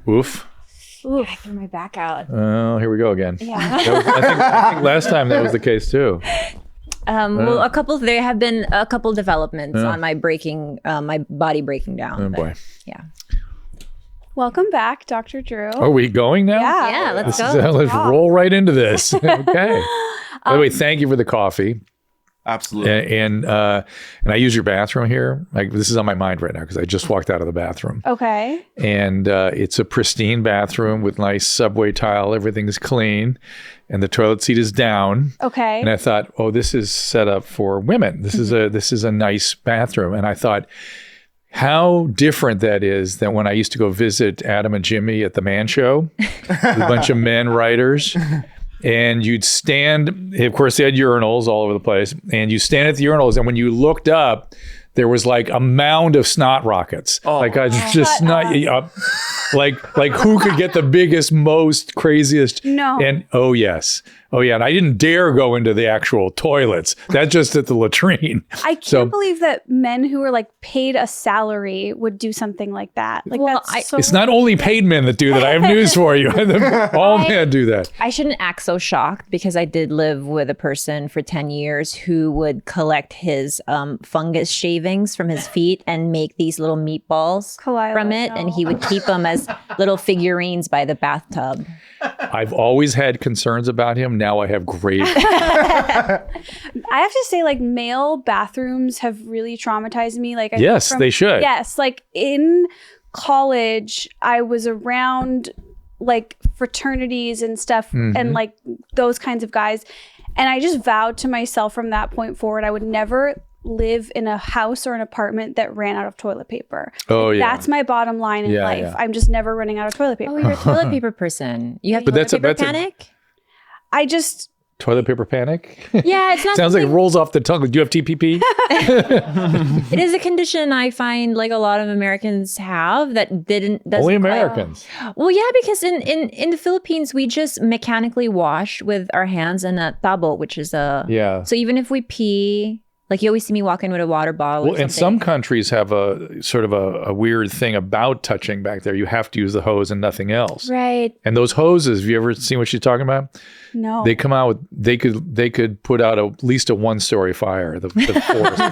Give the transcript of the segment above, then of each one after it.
Oof. Ooh, I threw my back out. Oh, here we go again. Yeah. I think last time that was the case too. Well, there have been a couple developments on my body breaking down. Oh boy. Yeah. Welcome back, Dr. Drew. Are we going now? Yeah, let's go. Let's roll right into this. Okay. By the way, thank you for the coffee. Absolutely. And I use your bathroom here. Like, this is on my mind right now because I just walked out of the bathroom. Okay. And it's a pristine bathroom with nice subway tile. Everything's clean, and the toilet seat is down. Okay. And I thought, oh, this is set up for women. This is a nice bathroom. And I thought, how different that is than when I used to go visit Adam and Jimmy at the Man Show, with a bunch of men writers. And you'd stand, of course, they had urinals all over the place. And you stand at the urinals, and when you looked up, there was like a mound of snot rockets. Like I just snot, like who could get the biggest, most craziest? No. And oh yeah, and I didn't dare go into the actual toilets. That's just at the latrine. I can't believe that men who are like paid a salary would do something like that. Like, Well, It's not only paid men that do that. I have news for you. All men do that. I shouldn't act so shocked because I did live with a person for 10 years who would collect his fungus shavings from his feet and make these little meatballs Khalyla, from it. no. And he would keep them as little figurines by the bathtub. I've always had concerns about him. Now I have grave. I have to say, like, male bathrooms have really traumatized me. Like, Yes, they should. Yes, like in college, I was around like fraternities and stuff, and like those kinds of guys, and I just vowed to myself from that point forward, I would never live in a house or an apartment that ran out of toilet paper. Oh, yeah. That's my bottom line in life. Yeah. I'm just never running out of toilet paper. Oh, you're a toilet paper person. You have toilet paper panic? I just Toilet paper panic? Yeah, it's not Sounds like it something- rolls off the tongue. Do you have TPP? It is a condition I find like a lot of Americans have that doesn't Only quite- Americans. Well, yeah, because in the Philippines, we just mechanically wash with our hands in a tabo, which is a... Yeah. So even if we pee, like you always see me walk in with a water bottle or Well, something. and some countries have a sort of a weird thing about touching back there. You have to use the hose and nothing else. Right. And those hoses, have you ever seen what she's talking about? no. They come out with, they could put out at least a 1-story fire, the force that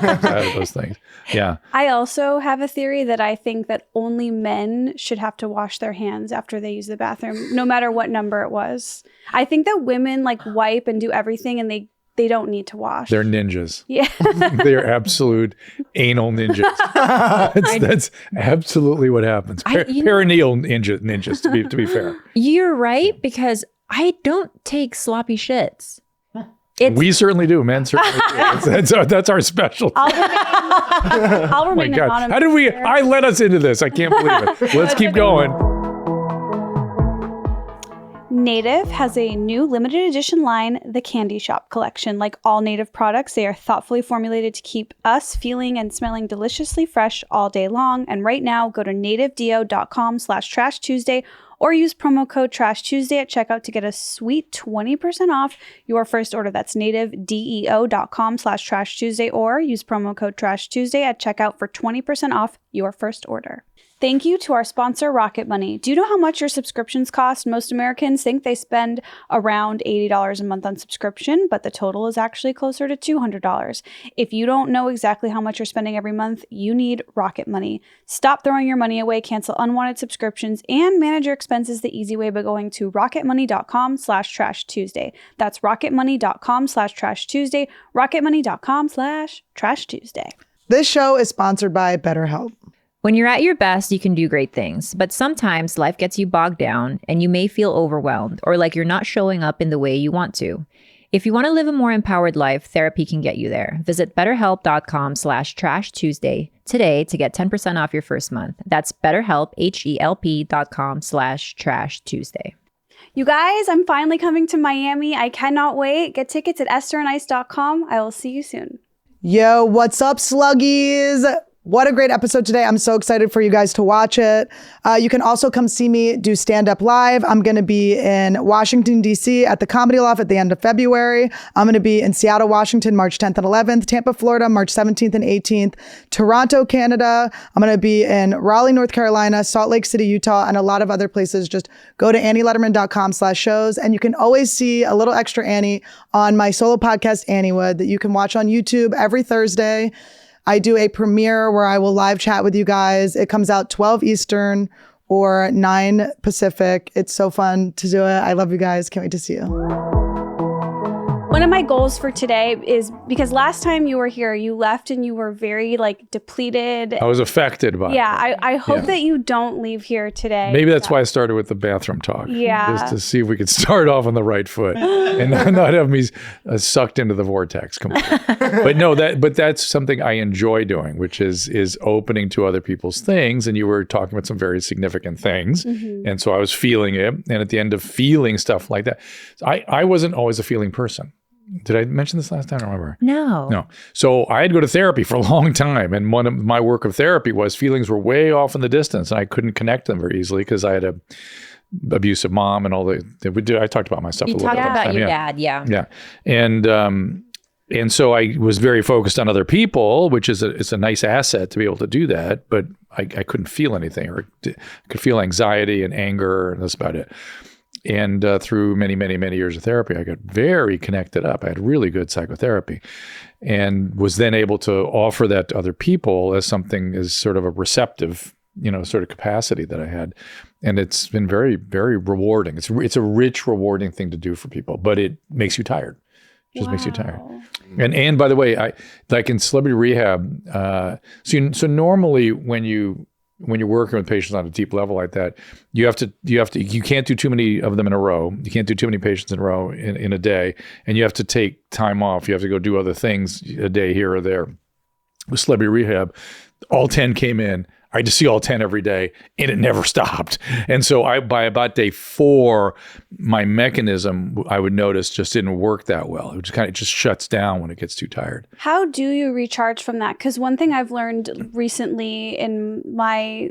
comes out of those things. Yeah. I also have a theory that I think that only men should have to wash their hands after they use the bathroom, no matter what number it was. I think that women like wipe and do everything and they don't need to wash. They're ninjas. Yeah. They're absolute anal ninjas. That's absolutely what happens. Perineal ninjas, to be fair. You're right, because I don't take sloppy shits. We certainly do. Men certainly do. That's our specialty. I'll Oh my remain God. anonymous. How did I let us into this? I can't believe it. Let's keep going. Native has a new limited edition line, the Candy Shop Collection. Like all Native products, they are thoughtfully formulated to keep us feeling and smelling deliciously fresh all day long. And right now, go to nativedeo.com/Trash Tuesday or use promo code Trash Tuesday at checkout to get a sweet 20% off your first order. That's nativedeo.com/Trash Tuesday or use promo code Trash Tuesday at checkout for 20% off your first order. Thank you to our sponsor, Rocket Money. Do you know how much your subscriptions cost? Most Americans think they spend around $80 a month on subscription, but the total is actually closer to $200. If you don't know exactly how much you're spending every month, you need Rocket Money. Stop throwing your money away, cancel unwanted subscriptions, and manage your expenses the easy way by going to rocketmoney.com/Trash Tuesday. That's rocketmoney.com/Trash Tuesday, rocketmoney.com/Trash Tuesday. This show is sponsored by BetterHelp. When you're at your best, you can do great things, but sometimes life gets you bogged down and you may feel overwhelmed or like you're not showing up in the way you want to. If you want to live a more empowered life, therapy can get you there. Visit betterhelp.com/Trash Tuesday today to get 10% off your first month. That's BetterHelp, HELP.com/Trash Tuesday. You guys, I'm finally coming to Miami. I cannot wait. Get tickets at estherandIce.com. I will see you soon. Yo, what's up, sluggies? What a great episode today. I'm so excited for you guys to watch it. You can also come see me do stand-up live. I'm going to be in Washington, D.C. at the Comedy Loft at the end of February. I'm going to be in Seattle, Washington, March 10th and 11th. Tampa, Florida, March 17th and 18th. Toronto, Canada. I'm going to be in Raleigh, North Carolina, Salt Lake City, Utah, and a lot of other places. Just go to AnnieLetterman.com/shows. And you can always see a little extra Annie on my solo podcast, Anniewood, that you can watch on YouTube every Thursday. I do a premiere where I will live chat with you guys. It comes out 12 Eastern or 9 Pacific. It's so fun to do it. I love you guys. Can't wait to see you. One of my goals for today is because last time you were here, you left and you were very like depleted. I was affected by it. I hope that you don't leave here today. Maybe that's why I started with the bathroom talk. Yeah. Just to see if we could start off on the right foot and not have me sucked into the vortex completely. But that's something I enjoy doing, which is opening to other people's things. And you were talking about some very significant things. Mm-hmm. And so I was feeling it. And at the end of feeling stuff like that, I wasn't always a feeling person. Did I mention this last time? I don't remember. No. So I had to go to therapy for a long time. And one of my work of therapy was feelings were way off in the distance. And I couldn't connect them very easily because I had a abusive mom and all I talked about my stuff a little bit. You talked about your dad, yeah. Yeah. And so I was very focused on other people, which is it's a nice asset to be able to do that. But I couldn't feel anything, or I could feel anxiety and anger, and that's about it. And through many, many, many years of therapy, I got very connected up. I had really good psychotherapy and was then able to offer that to other people as something, as sort of a receptive, sort of capacity that I had. And it's been very, very rewarding. It's a rich, rewarding thing to do for people, but it makes you tired. It just makes you tired. And by the way, I like in celebrity rehab, so normally when you're working with patients on a deep level like that, you can't do too many of them in a row. You can't do too many patients in a row in a day, and you have to take time off. You have to go do other things a day here or there. With celebrity rehab, all 10 came in. I had to see all 10 every day, and it never stopped. And so by about day 4, my mechanism, I would notice, just didn't work that well. It just shuts down when it gets too tired. How do you recharge from that? Because one thing I've learned recently in my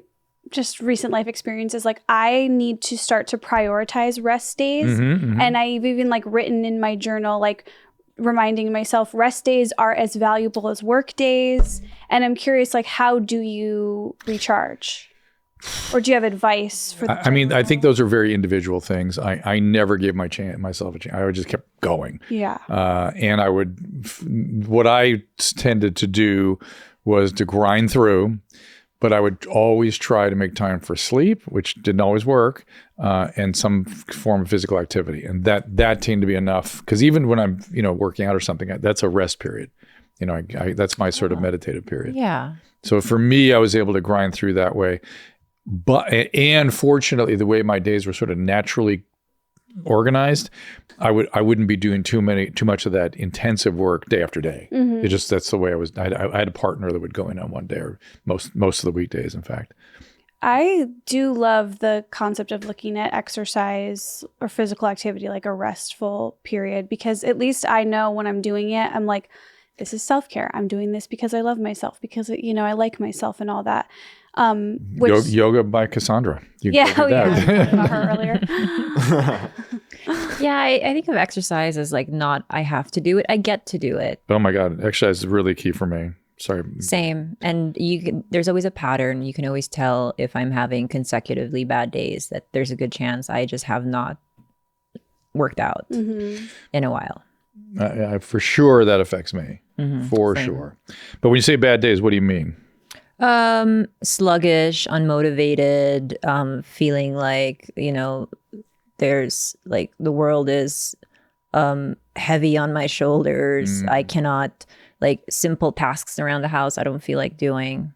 just recent life experience is like I need to start to prioritize rest days. Mm-hmm. And I've even like written in my journal, like reminding myself rest days are as valuable as work days. And I'm curious, like, how do you recharge? Or do you have advice for that? I mean, I think those are very individual things. I never gave myself a chance. I would just kept going. Yeah. And what I tended to do was to grind through, but I would always try to make time for sleep, which didn't always work, and some form of physical activity. And that tended to be enough. Because even when I'm, working out or something, that's a rest period. That's my sort of meditative period. Yeah. So for me, I was able to grind through that way. And fortunately, the way my days were sort of naturally organized, I wouldn't be doing too much of that intensive work day after day. Mm-hmm. That's the way I was. I had a partner that would go in on one day, or most of the weekdays, in fact. I do love the concept of looking at exercise or physical activity like a restful period, because at least I know when I'm doing it, I'm like, this is self-care. I'm doing this because I love myself, because, I like myself and all that. Yoga by Cassandra. I talked about her earlier. Yeah, I think of exercise as like not I have to do it. I get to do it. Oh my God. Exercise is really key for me. Sorry. Same. And there's always a pattern. You can always tell if I'm having consecutively bad days that there's a good chance I just have not worked out in a while. For sure that affects me. For Same. sure. But when you say bad days, what do you mean? Sluggish, unmotivated, feeling like, there's like the world is heavy on my shoulders. I cannot, like, simple tasks around the house I don't feel like doing.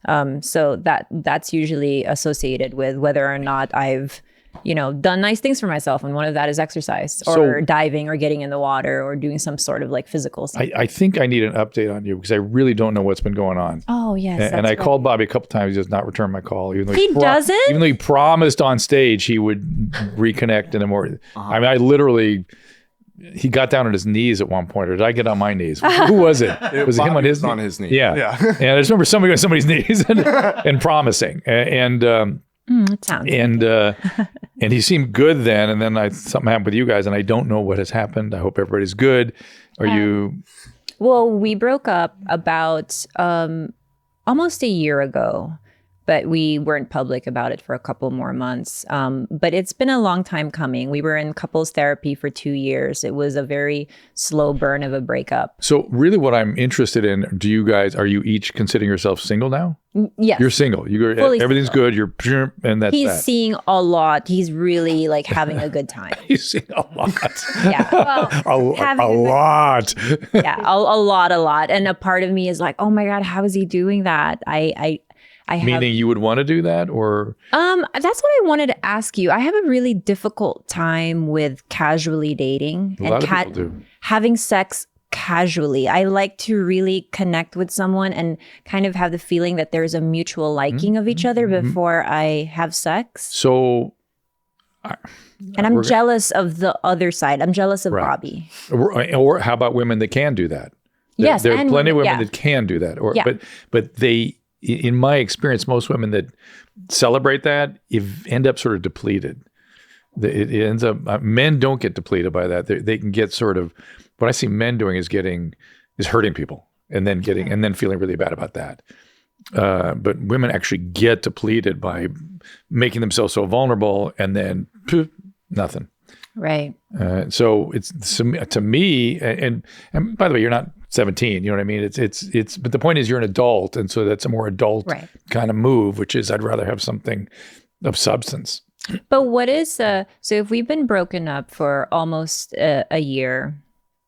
So that's usually associated with whether or not I've done nice things for myself. And one of that is exercise or diving or getting in the water or doing some sort of like physical stuff. I think I need an update on you, because I really don't know what's been going on. Oh, yes. And I called Bobby a couple times. He does not return my call. Even though he doesn't? Even though he promised on stage he would reconnect in a more... I mean, I literally he got down on his knees at one point, or did I get on my knees? Who was it? Was it him on his knees? On his knees. Yeah. And I just remember somebody on somebody's knees and promising. It sounds And he seemed good then. And then something happened with you guys, and I don't know what has happened. I hope everybody's good. Are you? Well, we broke up about almost a year ago, but we weren't public about it for a couple more months. But it's been a long time coming. We were in couples therapy for 2 years. It was a very slow burn of a breakup. So really what I'm interested in, are you each considering yourself single now? Yes. You're single. Fully everything's single. good. And that's He's that. seeing a lot. He's really like having a good time. He's seeing a lot. Yeah. Well, a lot. yeah. A lot. And a part of me is like, oh my God, how is he doing that? I have, Meaning you would want to do that, or? That's what I wanted to ask you. I have a really difficult time with casually dating A lot of people do. having sex casually. I like to really connect with someone and kind of have the feeling that there's a mutual liking of each other before I have sex. So. And I'm jealous of the other side. I'm jealous of Right. Bobby. Or how about women that can do that? Yes, there are and plenty of women yeah. that can do that. Yeah. But they, in my experience, most women that celebrate that end up sort of depleted. It ends up men don't get depleted by that. They can get sort of what I see men doing is hurting people and then feeling really bad about that. But women actually get depleted by making themselves so vulnerable and then nothing. Right. So it's to me, and by the way, you're not 17. You know what I mean? It's. But the point is, you're an adult, and so that's a more adult kind of move, which is I'd rather have something of substance. But what is so if we've been broken up for almost a year,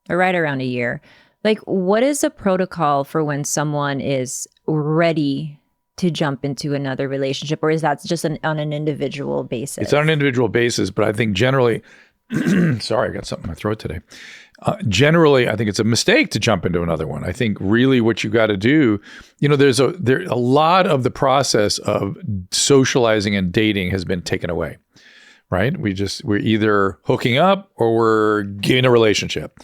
or right around a year, like what is the protocol for when someone is ready to jump into another relationship, or is that just on an individual basis? It's on an individual basis, but I think generally, sorry, I got something in my throat today. Generally, I think it's a mistake to jump into another one. I think really what you got to do, there's a lot of the process of socializing and dating has been taken away, right? We're either hooking up or we're getting a relationship.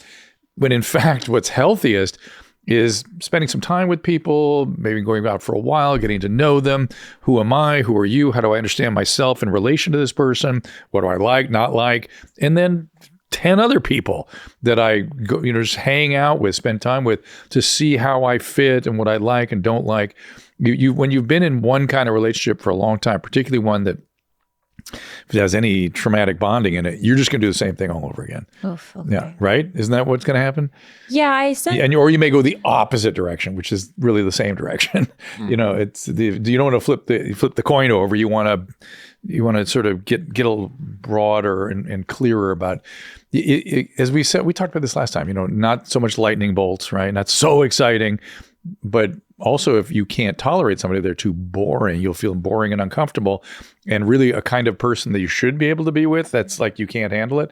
When in fact, what's healthiest is spending some time with people, maybe going out for a while, getting to know them. Who am I? Who are you? How do I understand myself in relation to this person? What do I like, not like? And then 10 other people that I go, just hang out with, spend time with to see how I fit and what I like and don't like. When you've been in one kind of relationship for a long time, particularly one that if it has any traumatic bonding in it, you're just going to do the same thing all over again. Oof, okay. Yeah, right? Isn't that what's going to happen? Yeah, or you may go the opposite direction, which is really the same direction. You don't want to flip the coin over. You want to sort of get a little broader and clearer about it. As we said, we talked about this last time. Not so much lightning bolts, right? Not so exciting, but also if you can't tolerate somebody, they're too boring. You'll feel boring and uncomfortable, and really a kind of person that you should be able to be with. That's like you can't handle it.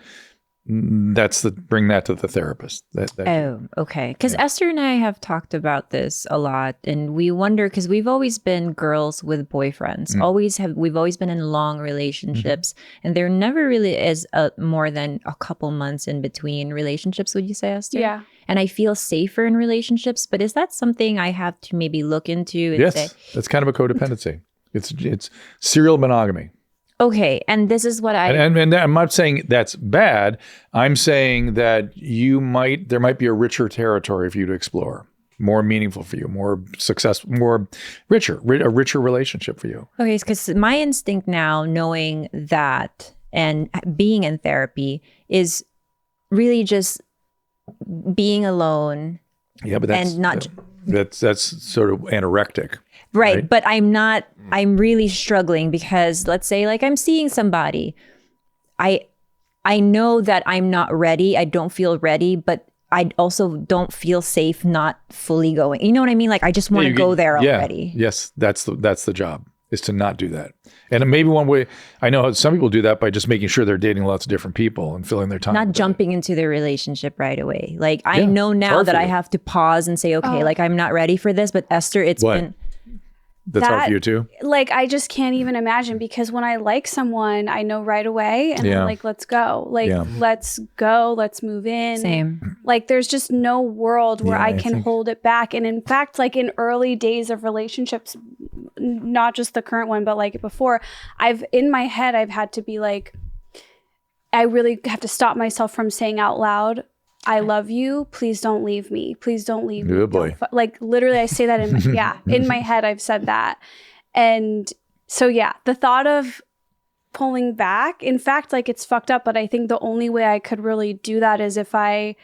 Bring that to the therapist. Oh, okay. Because Esther and I have talked about this a lot, and we wonder because we've always been girls with boyfriends. We've always been in long relationships, and there never really is more than a couple months in between relationships. Would you say, Esther? Yeah. And I feel safer in relationships, but is that something I have to maybe look into? And say, that's kind of a codependency. It's serial monogamy. Okay, and this is what and I'm not saying that's bad. I'm saying that there might be a richer territory for you to explore, more meaningful for you, more successful, a richer relationship for you. Okay, because my instinct now, knowing that and being in therapy, is really just being alone. Yeah, but that's sort of anorectic. Right. But I'm really struggling because let's say like I'm seeing somebody. I know that I'm not ready. I don't feel ready, but I also don't feel safe not fully going. You know what I mean? Like I just want to go there already. Yes, that's the job, is to not do that. And maybe one way, I know some people do that by just making sure they're dating lots of different people and filling their time. Not jumping into their relationship right away. Like I know now that I have to pause and say, okay, like I'm not ready for this, but Esther, it's been... That's hard for you too? Like, I just can't even imagine, because when I like someone, I know right away, and I'm like, let's go. Like, let's go. Let's move in. Same. Like, there's just no world where I can hold it back. And in fact, like in early days of relationships, not just the current one, but like before, in my head, I've had to be like, I really have to stop myself from saying out loud, I love you. Please don't leave me. Please don't leave me. Good boy. Like, literally, I say that in my head, I've said that. And so, the thought of pulling back, in fact, like, it's fucked up, but I think the only way I could really do that is if I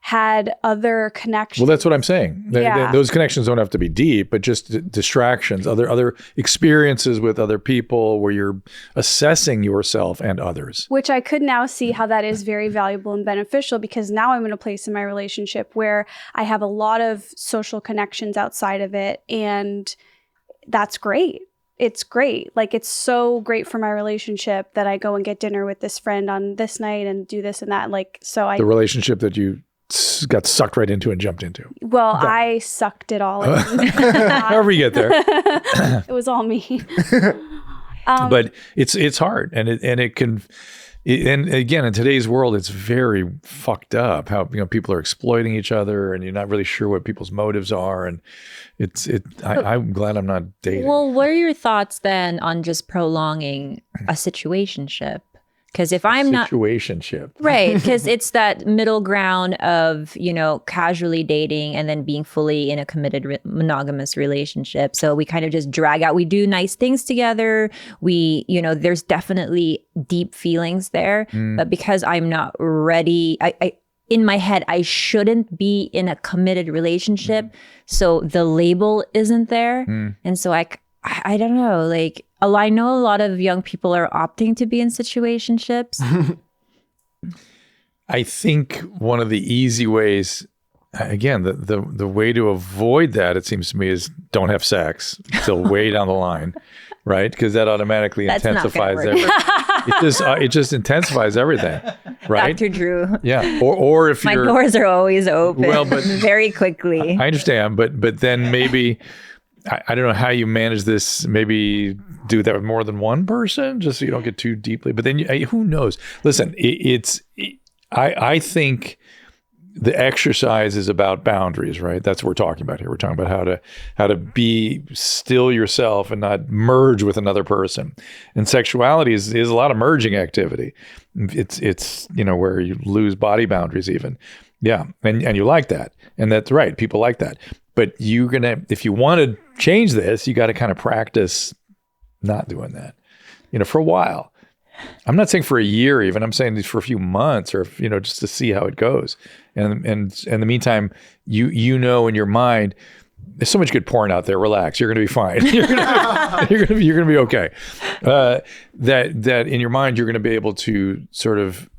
had other connections. Well, that's what I'm saying. Those connections don't have to be deep, but just distractions, other experiences with other people where you're assessing yourself and others. Which I could now see how that is very valuable and beneficial, because now I'm in a place in my relationship where I have a lot of social connections outside of it. And that's great. It's great. Like, it's so great for my relationship that I go and get dinner with this friend on this night and do this and that. Like, so the relationship that you got sucked right into and jumped into. Well, I sucked it all in. However you get there. It was all me. But it's hard, and it can, and again, in today's world, it's very fucked up how people are exploiting each other, and you're not really sure what people's motives are, and I'm glad I'm not dating. Well, what are your thoughts then on just prolonging a situationship? Because if I'm not situationship, right, because it's that middle ground of, casually dating and then being fully in a committed monogamous relationship. So we kind of just drag out. We do nice things together. We, there's definitely deep feelings there. But because I'm not ready, I in my head, I shouldn't be in a committed relationship. So the label isn't there. And so I don't know, like, I know a lot of young people are opting to be in situationships. I think one of the easy ways, again, the way to avoid that, it seems to me, is don't have sex till way down the line, right? Because that automatically intensifies everything. It just intensifies everything, right? Dr. Drew. Yeah. Or if my doors are always open, but very quickly. I understand, but then maybe. I don't know how you manage this. Maybe do that with more than one person, just so you don't get too deeply. But then who knows? Listen, I think the exercise is about boundaries, right? That's what we're talking about here. We're talking about how to be still yourself and not merge with another person. And sexuality is a lot of merging activity. It's where you lose body boundaries even. Yeah, and you like that, and that's right. People like that. But if you want to change this, you got to kind of practice not doing that, for a while. I'm not saying for a year even. I'm saying for a few months, or just to see how it goes. And in the meantime, in your mind, there's so much good porn out there. Relax, you're going to be fine. You're going to be okay. That in your mind, you're going to be able to sort of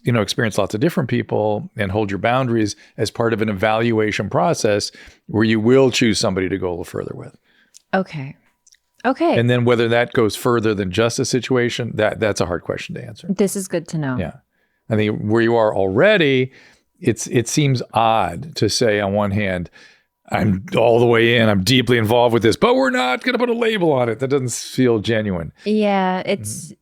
experience lots of different people and hold your boundaries as part of an evaluation process where you will choose somebody to go a little further with. Okay. And then whether that goes further than just a situation, that's a hard question to answer. This is good to know. Yeah. I think where you are already, it seems odd to say on one hand, I'm all the way in, I'm deeply involved with this, but we're not going to put a label on it. That doesn't feel genuine. Yeah, it's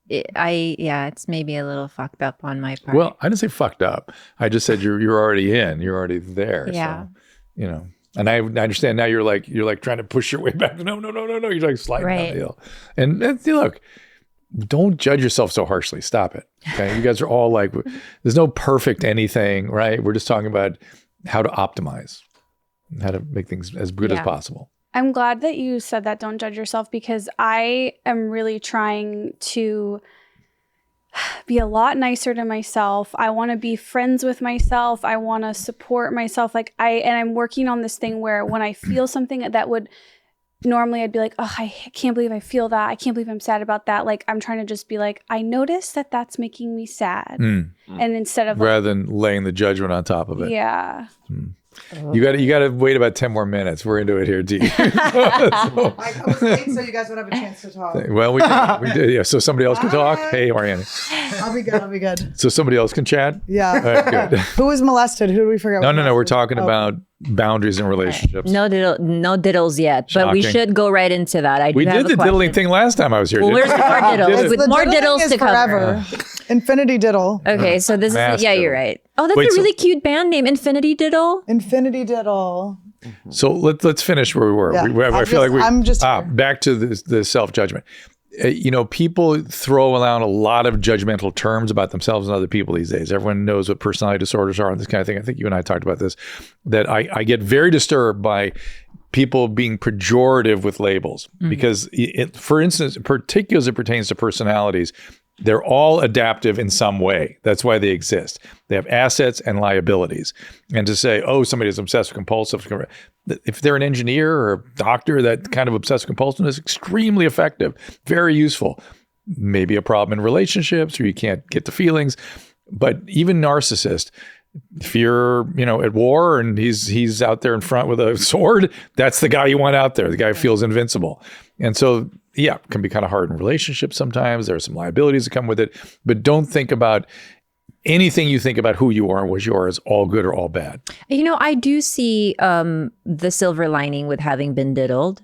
maybe a little fucked up on my part. Well, I didn't say fucked up. I just said you're already in, you're already there. Yeah. So, and I understand now you're like trying to push your way back. No. You're like sliding down the hill. And look, don't judge yourself so harshly. Stop it. Okay. You guys are all like, there's no perfect anything, right? We're just talking about how to optimize. How to make things as good as possible. I'm glad that you said that, don't judge yourself, because I am really trying to be a lot nicer to myself. I want to be friends with myself. I want to support myself. I'm working on this thing where when I feel something that would normally I'd be like, oh, I can't believe I feel that. I can't believe I'm sad about that. Like, I'm trying to just be like, I notice that that's making me sad. And instead of rather than laying the judgment on top of it. Yeah. You got to wait about 10 more minutes. We're into it here, D. I was late so you guys would have a chance to talk. Well, we did. Yeah. So somebody else can talk. Hey, Ariana. I'll be good. So somebody else can chat. Yeah. All right, good. Who was molested? Who do we forget? No. We're talking about boundaries in relationships. No diddles yet, but we Shocking. should go right into that. We did the diddling thing last time I was here. Well, didn't where's we? more diddles? With The more diddling diddles is to cover. forever. Infinity Diddle. Okay, so this Mass is, yeah, diddle. you're right. Oh, that's Wait, a so- really cute band name, Infinity Diddle. Infinity Diddle. So let's finish where we were. Yeah. I feel like I'm just back to the self-judgment. People throw around a lot of judgmental terms about themselves and other people these days. Everyone knows what personality disorders are and this kind of thing. I think you and I talked about this, that I get very disturbed by people being pejorative with labels because, for instance, particularly as it pertains to personalities, they're all adaptive in some way. That's why they exist. They have assets and liabilities. And to say, oh, somebody is obsessive compulsive, if they're an engineer or a doctor, that kind of obsessive compulsive is extremely effective, very useful. Maybe a problem in relationships or you can't get the feelings. But even narcissist, if you're, at war and he's out there in front with a sword, that's the guy you want out there. The guy who feels invincible. And so, yeah, it can be kind of hard in relationships sometimes. There are some liabilities that come with it. But don't think about anything you think about who you are and what you are as all good or all bad. I do see the silver lining with having been diddled.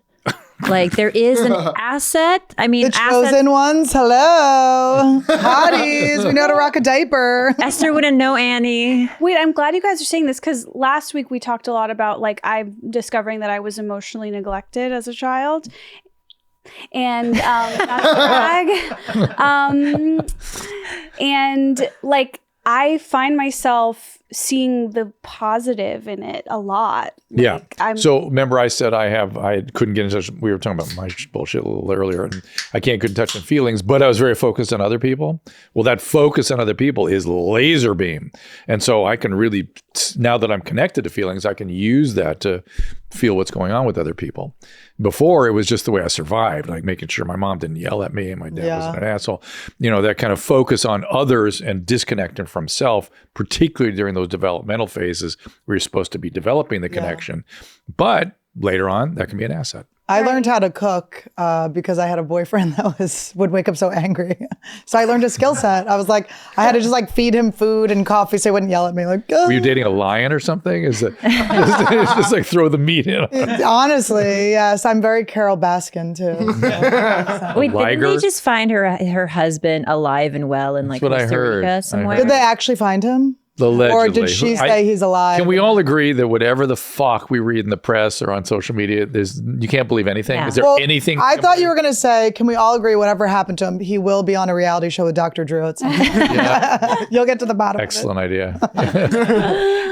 Like there is an asset. I mean, the chosen ones. Hello. Hotties. We know how to rock a diaper. Esther wouldn't know Annie. Wait, I'm glad you guys are saying this because last week we talked a lot about I'm discovering that I was emotionally neglected as a child. And not a brag. And I find myself seeing the positive in it a lot. Yeah. So remember I said I couldn't get in touch. We were talking about my bullshit a little earlier and I couldn't touch on feelings, but I was very focused on other people. Well, that focus on other people is laser beam. And so I can really, now that I'm connected to feelings, I can use that to feel what's going on with other people. Before it was just the way I survived, like making sure my mom didn't yell at me and my dad wasn't an asshole. That kind of focus on others and disconnecting from self, particularly during those developmental phases where you're supposed to be developing the connection. But later on, that can be an asset. I learned how to cook because I had a boyfriend that would wake up so angry. So I learned a skill set. I was like, I had to just feed him food and coffee so he wouldn't yell at me. Were you dating a lion or something? Is it just throw the meat in? Honestly, yes. I'm very Carol Baskin too. Wait, didn't they just find her husband alive and well in That's what I Costa heard. Rica somewhere? Did they actually find him? Allegedly. Or did she say he's alive? Can we all agree that whatever the fuck we read in the press or on social media, you can't believe anything? Yeah. Is there anything? I thought you were going to say, can we all agree whatever happened to him, he will be on a reality show with Dr. Drew at some point. You'll get to the bottom Excellent of it. idea.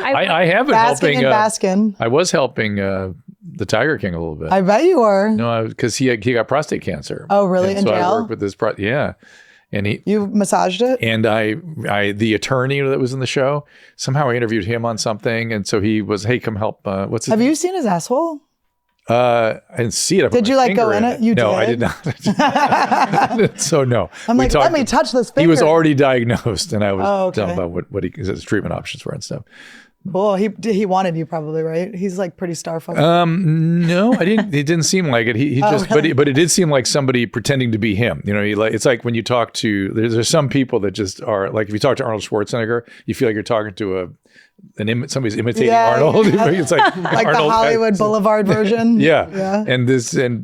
I have been helping. Baskin. I was helping the Tiger King a little bit. I bet you were. No, because he got prostate cancer. Oh, really? And In so jail? I worked with this. Yeah. And you massaged it? And I the attorney that was in the show, somehow I interviewed him on something. And so he was, hey, come help. What's his Have you seen his asshole? I didn't see it. Did you go in it? You no, did? I did not. So no. I'm let me touch this finger. He was already diagnosed and I was telling okay. about what his treatment options were and stuff. Cool. He wanted you probably, right? He's pretty star-fucked. No, I didn't. It didn't seem like it. He just, really? but it did seem like somebody pretending to be him. It's like when you talk to. There's some people that just are like if you talk to Arnold Schwarzenegger, you feel like you're talking to somebody's imitating Arnold. Yeah. It's like Arnold, the Hollywood Boulevard version. Yeah. And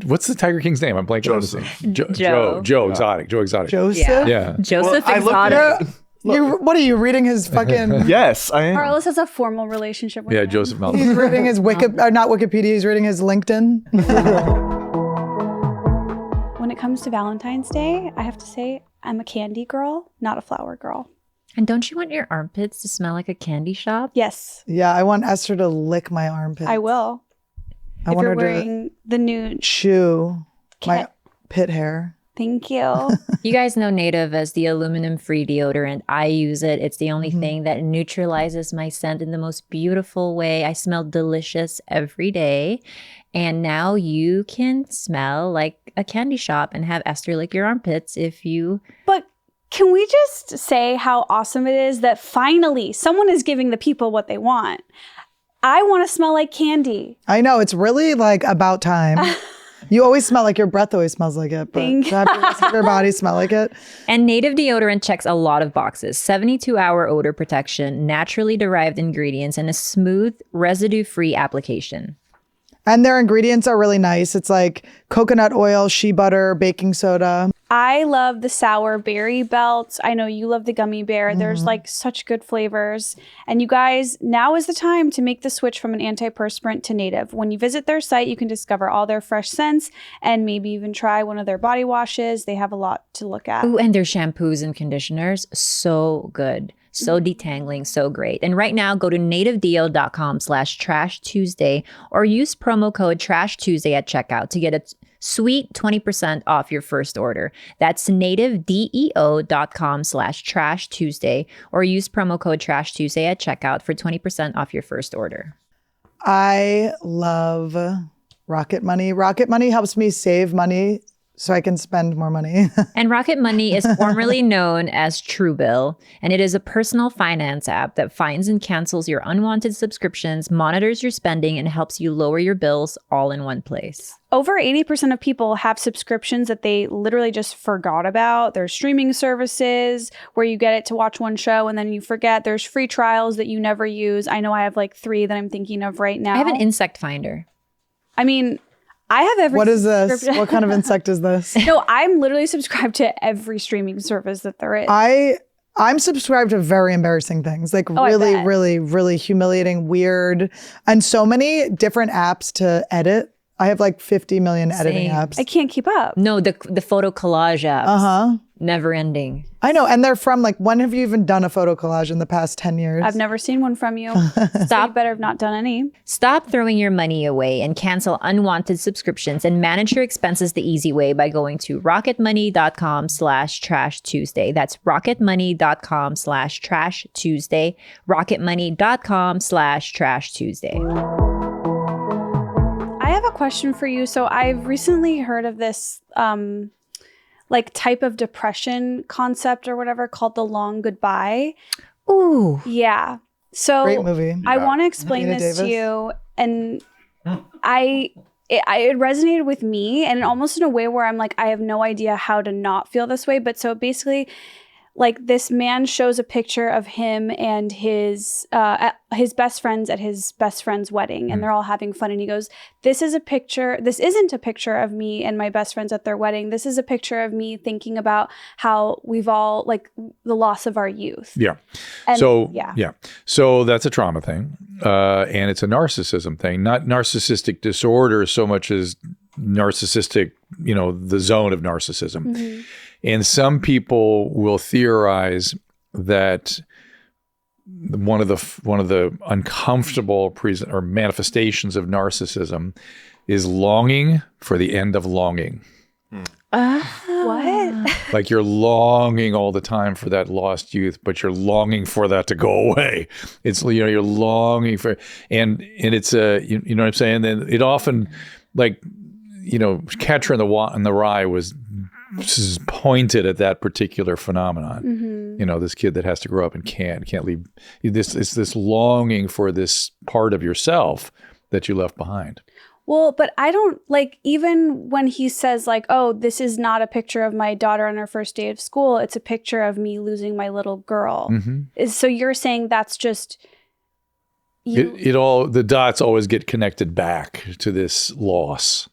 what's the Tiger King's name? I'm blanking on his name. Joe Exotic. Joe Exotic. Joseph. Yeah. Joseph Exotic. What are you reading his fucking? Yes, I am. Carlos has a formal relationship with him. Joseph Malcolm. He's reading his not Wikipedia. He's reading his LinkedIn. When it comes to Valentine's Day, I have to say I'm a candy girl, not a flower girl. And don't you want your armpits to smell like a candy shop? Yes. Yeah, I want Esther to lick my armpits. I will. I if want you're her wearing the new chew my pit hair. Thank you. You guys know Native as the aluminum-free deodorant. I use it. It's the only thing that neutralizes my scent in the most beautiful way. I smell delicious every day. And now you can smell like a candy shop and have Esther lick your armpits if you... But can we just say how awesome it is that finally someone is giving the people what they want? I want to smell like candy. I know, it's really like about time. You always smell like your breath always smells like it, but to have the rest of your body smell like it. And Native deodorant checks a lot of boxes. 72-hour odor protection, naturally derived ingredients, and a smooth, residue-free application. And their ingredients are really nice. It's like coconut oil, shea butter, baking soda. I love the sour berry belts. I know you love the gummy bear. There's like such good flavors. And you guys, now is the time to make the switch from an antiperspirant to Native. When you visit their site, you can discover all their fresh scents and maybe even try one of their body washes. They have a lot to look at. Ooh, and their shampoos and conditioners, so good. So detangling, so great. And right now, go to nativedeal.com/Trash Tuesday or use promo code Trash Tuesday at checkout to get a sweet 20% off your first order. That's nativedeo.com/Trash Tuesday or use promo code Trash Tuesday at checkout for 20% off your first order. I love Rocket Money. Rocket Money helps me save money so I can spend more money. And Rocket Money is formerly known as Truebill, and it is a personal finance app that finds and cancels your unwanted subscriptions, monitors your spending, and helps you lower your bills all in one place. Over 80% of people have subscriptions that they literally just forgot about. There's streaming services where you get it to watch one show and then you forget. There's free trials that you never use. I know I have like 3 that I'm thinking of right now. I have an insect finder. I mean, I have every. What is this? What kind of insect is this? No, I'm literally subscribed to every streaming service that there is. I'm subscribed to very embarrassing things, like I really, bet. really, really humiliating, weird, and so many different apps to edit. I have like 50 million editing Same. apps. I can't keep up. No, the photo collage apps. Never ending. I know. And they're from like, when have you even done a photo collage in the past 10 years? I've never seen one from you. So you better have not done any. Stop throwing your money away and cancel unwanted subscriptions and manage your expenses the easy way by going to rocketmoney.com/Trash Tuesday. That's rocketmoney.com/Trash Tuesday. rocketmoney.com/Trash Tuesday. I have a question for you. So I've recently heard of this like type of depression concept or whatever called the long goodbye. Ooh. Yeah. So Great movie. I want to explain Nina this to Davis. you. And it resonated with me, and almost in a way where I'm like, I have no idea how to not feel this way. But so basically, like, this man shows a picture of him and his best friends at his best friend's wedding, and they're all having fun. And he goes, this isn't a picture of me and my best friends at their wedding. This is a picture of me thinking about how we've all, like, the loss of our youth. Yeah. And, So So that's a trauma thing. And it's a narcissism thing, not narcissistic disorder so much as narcissistic, the zone of narcissism. Mm-hmm. And some people will theorize that one of the uncomfortable or manifestations of narcissism is longing for the end of longing. What? Like, you're longing all the time for that lost youth, but you're longing for that to go away. It's, you're longing for, and it's you know what I'm saying? Then it often, like, Catcher in the Rye was pointed at that particular phenomenon. Mm-hmm. This kid that has to grow up and can't leave. This longing for this part of yourself that you left behind. Well, but I don't, like, even when he says, like, oh, this is not a picture of my daughter on her first day of school, it's a picture of me losing my little girl. Mm-hmm. So you're saying that's just you. The dots always get connected back to this loss.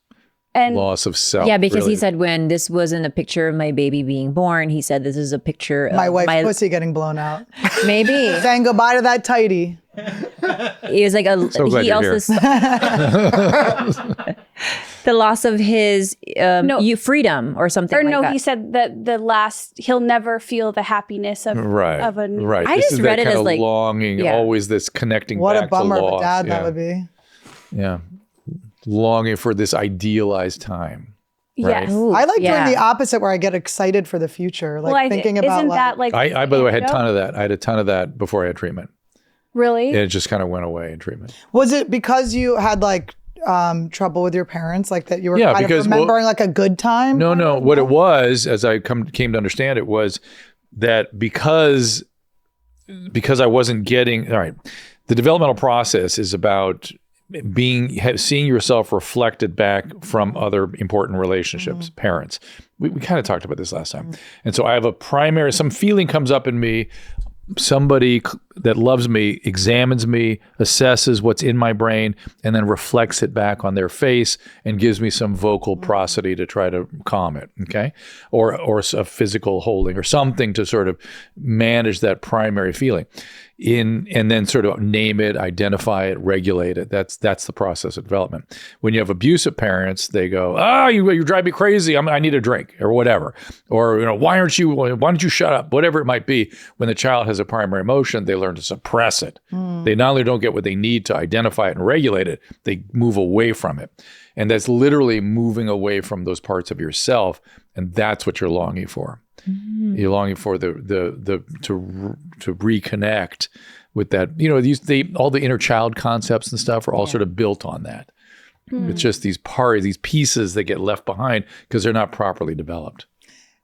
And loss of self. Yeah, because really. he said, when this wasn't a picture of my baby being born, he said, this is a picture of My wife's pussy getting blown out. Maybe. Saying goodbye to that tighty. He was like, So glad he you're also the loss of his freedom or something or like no, that. he said that he'll never feel the happiness of Right. of a new. Right. I This just is read that it kind as of like- longing, yeah. always this connecting What back a bummer to of loss. a dad yeah. that would be. Yeah. Longing for this idealized time. Right? Yes. Ooh, I like yeah. doing the opposite where I get excited for the future. Like thinking about isn't that like I by the way, had a antidote? ton of that. I had a ton of that before I had treatment. Really? And it just kind of went away in treatment. Was it because you had like trouble with your parents, like that you were kind of because, remembering like a good time? No. What it was, as I came to understand it, was that because I wasn't getting, all right, The developmental process is about seeing yourself reflected back from other important relationships, parents. We kind of talked about this last time. And so I have some feeling comes up in me. Somebody that loves me examines me, assesses what's in my brain, and then reflects it back on their face and gives me some vocal prosody to try to calm it, okay? Or a physical holding or something to sort of manage that primary feeling. And then sort of name it, identify it, regulate it. That's the process of development. When you have abusive parents, they go, you drive me crazy. I need a drink or whatever. Or, why don't you shut up? Whatever it might be. When the child has a primary emotion, they learn to suppress it. They not only don't get what they need to identify it and regulate it, they move away from it. And that's literally moving away from those parts of yourself. And that's what you're longing for. You're longing for to reconnect with that. All the inner child concepts and stuff are all sort of built on that. It's just these pieces that get left behind because they're not properly developed.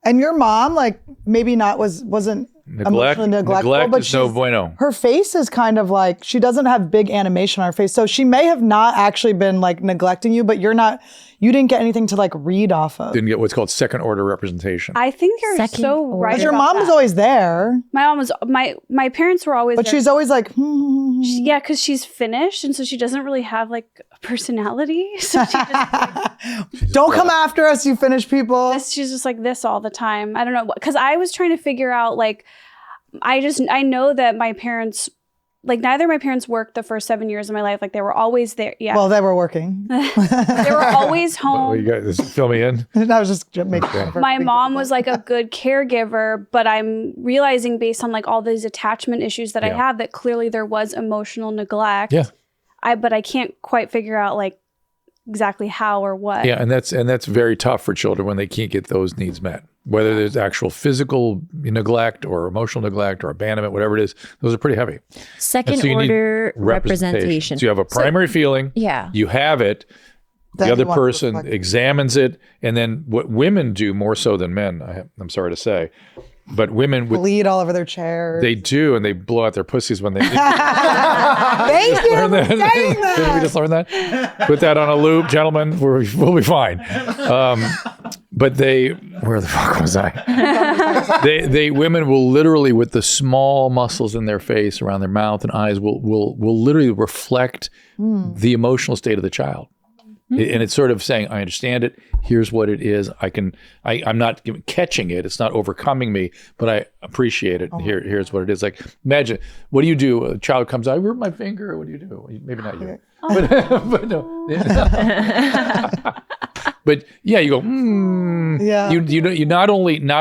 And your mom, maybe wasn't emotionally neglectful, but is no bueno. Her face is kind of like, she doesn't have big animation on her face. So she may have not actually been neglecting you, but you didn't get anything to read off of. Didn't get what's called second order representation. I think you're so right. Because your mom was always there. My mom was, my parents were always But there. she's always like, Yeah, because she's Finnish, and so she doesn't really have a personality. So she just don't come after us, you Finnish people. she's just like this all the time. I don't know, because I was trying to figure out I know that my parents, neither of my parents worked the first 7 years of my life. They were always there. Yeah. Well, they were working. They were always home. Well, you guys fill me in. I was just making fun of her. My mom was a good caregiver, but I'm realizing based on all these attachment issues that I have that clearly there was emotional neglect. Yeah. But I can't quite figure out exactly how or what. Yeah, and that's very tough for children when they can't get those needs met. Whether there's actual physical neglect or emotional neglect or abandonment, whatever it is, those are pretty heavy. Second order representation. So you have a primary feeling. Yeah. You have it. The other person examines it. And then what women do more so than men, I'm sorry to say, but women bleed all over their chairs. They do, and they blow out their pussies when they Thank you for saying that. Didn't we just learn that? Put that on a loop, gentlemen. We'll be fine. But where the fuck was I? Women will literally, with the small muscles in their face, around their mouth and eyes, will literally reflect the emotional state of the child. And it's sort of saying, I understand it. Here's what it is. I'm not catching it. It's not overcoming me, but I appreciate it. Here's what it is. Imagine, what do you do? A child comes out, I hurt my finger. What do you do? Maybe not you. But no. But yeah, you go, Yeah. You not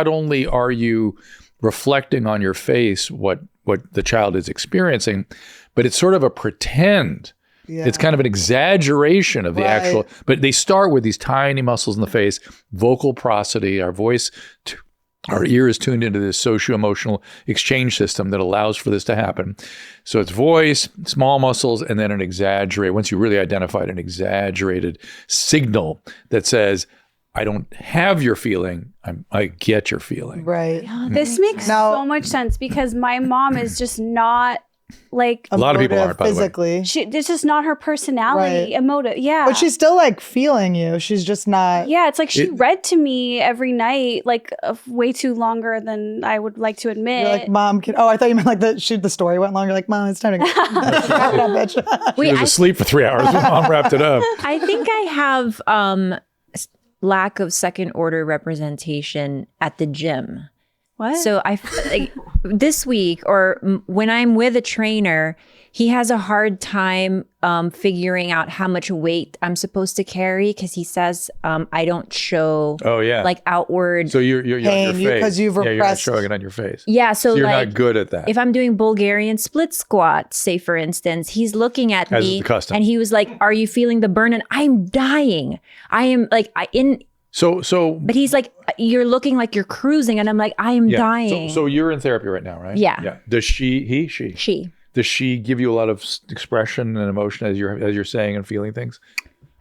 only are you reflecting on your face what the child is experiencing, but it's sort of a pretend. Yeah. It's kind of an exaggeration of the actual, but they start with these tiny muscles in the face, vocal prosody, our voice, our ear is tuned into this socio-emotional exchange system that allows for this to happen. So it's voice, small muscles, and then once you really identify it, an exaggerated signal that says, I don't have your feeling, I get your feeling. Right. This makes so much sense because my mom is just not a lot of people aren't, by physically. the way. It's just not her personality, emotive. Yeah. But she's still feeling you. She's just not. Yeah. It's she read to me every night, way too longer than I would like to admit. You're Mom, I thought you meant the story went longer. Mom, it's time to go. Wrap it up, bitch. She was asleep for 3 hours when Mom wrapped it up. I think I have lack of second order representation at the gym. What? So this week or when I'm with a trainer, he has a hard time figuring out how much weight I'm supposed to carry because he says I don't show outward. So you're on your face because you've repressed. You're not showing it on your face. Yeah, so you're not good at that. If I'm doing Bulgarian split squats, say for instance, he's looking at me and he was like, "Are you feeling the burn?" And I'm dying. I am So, but he's like, you're looking like you're cruising, and I'm like, I am dying. So you're in therapy right now, right? Yeah. Does she? Does she give you a lot of expression and emotion as you're saying and feeling things?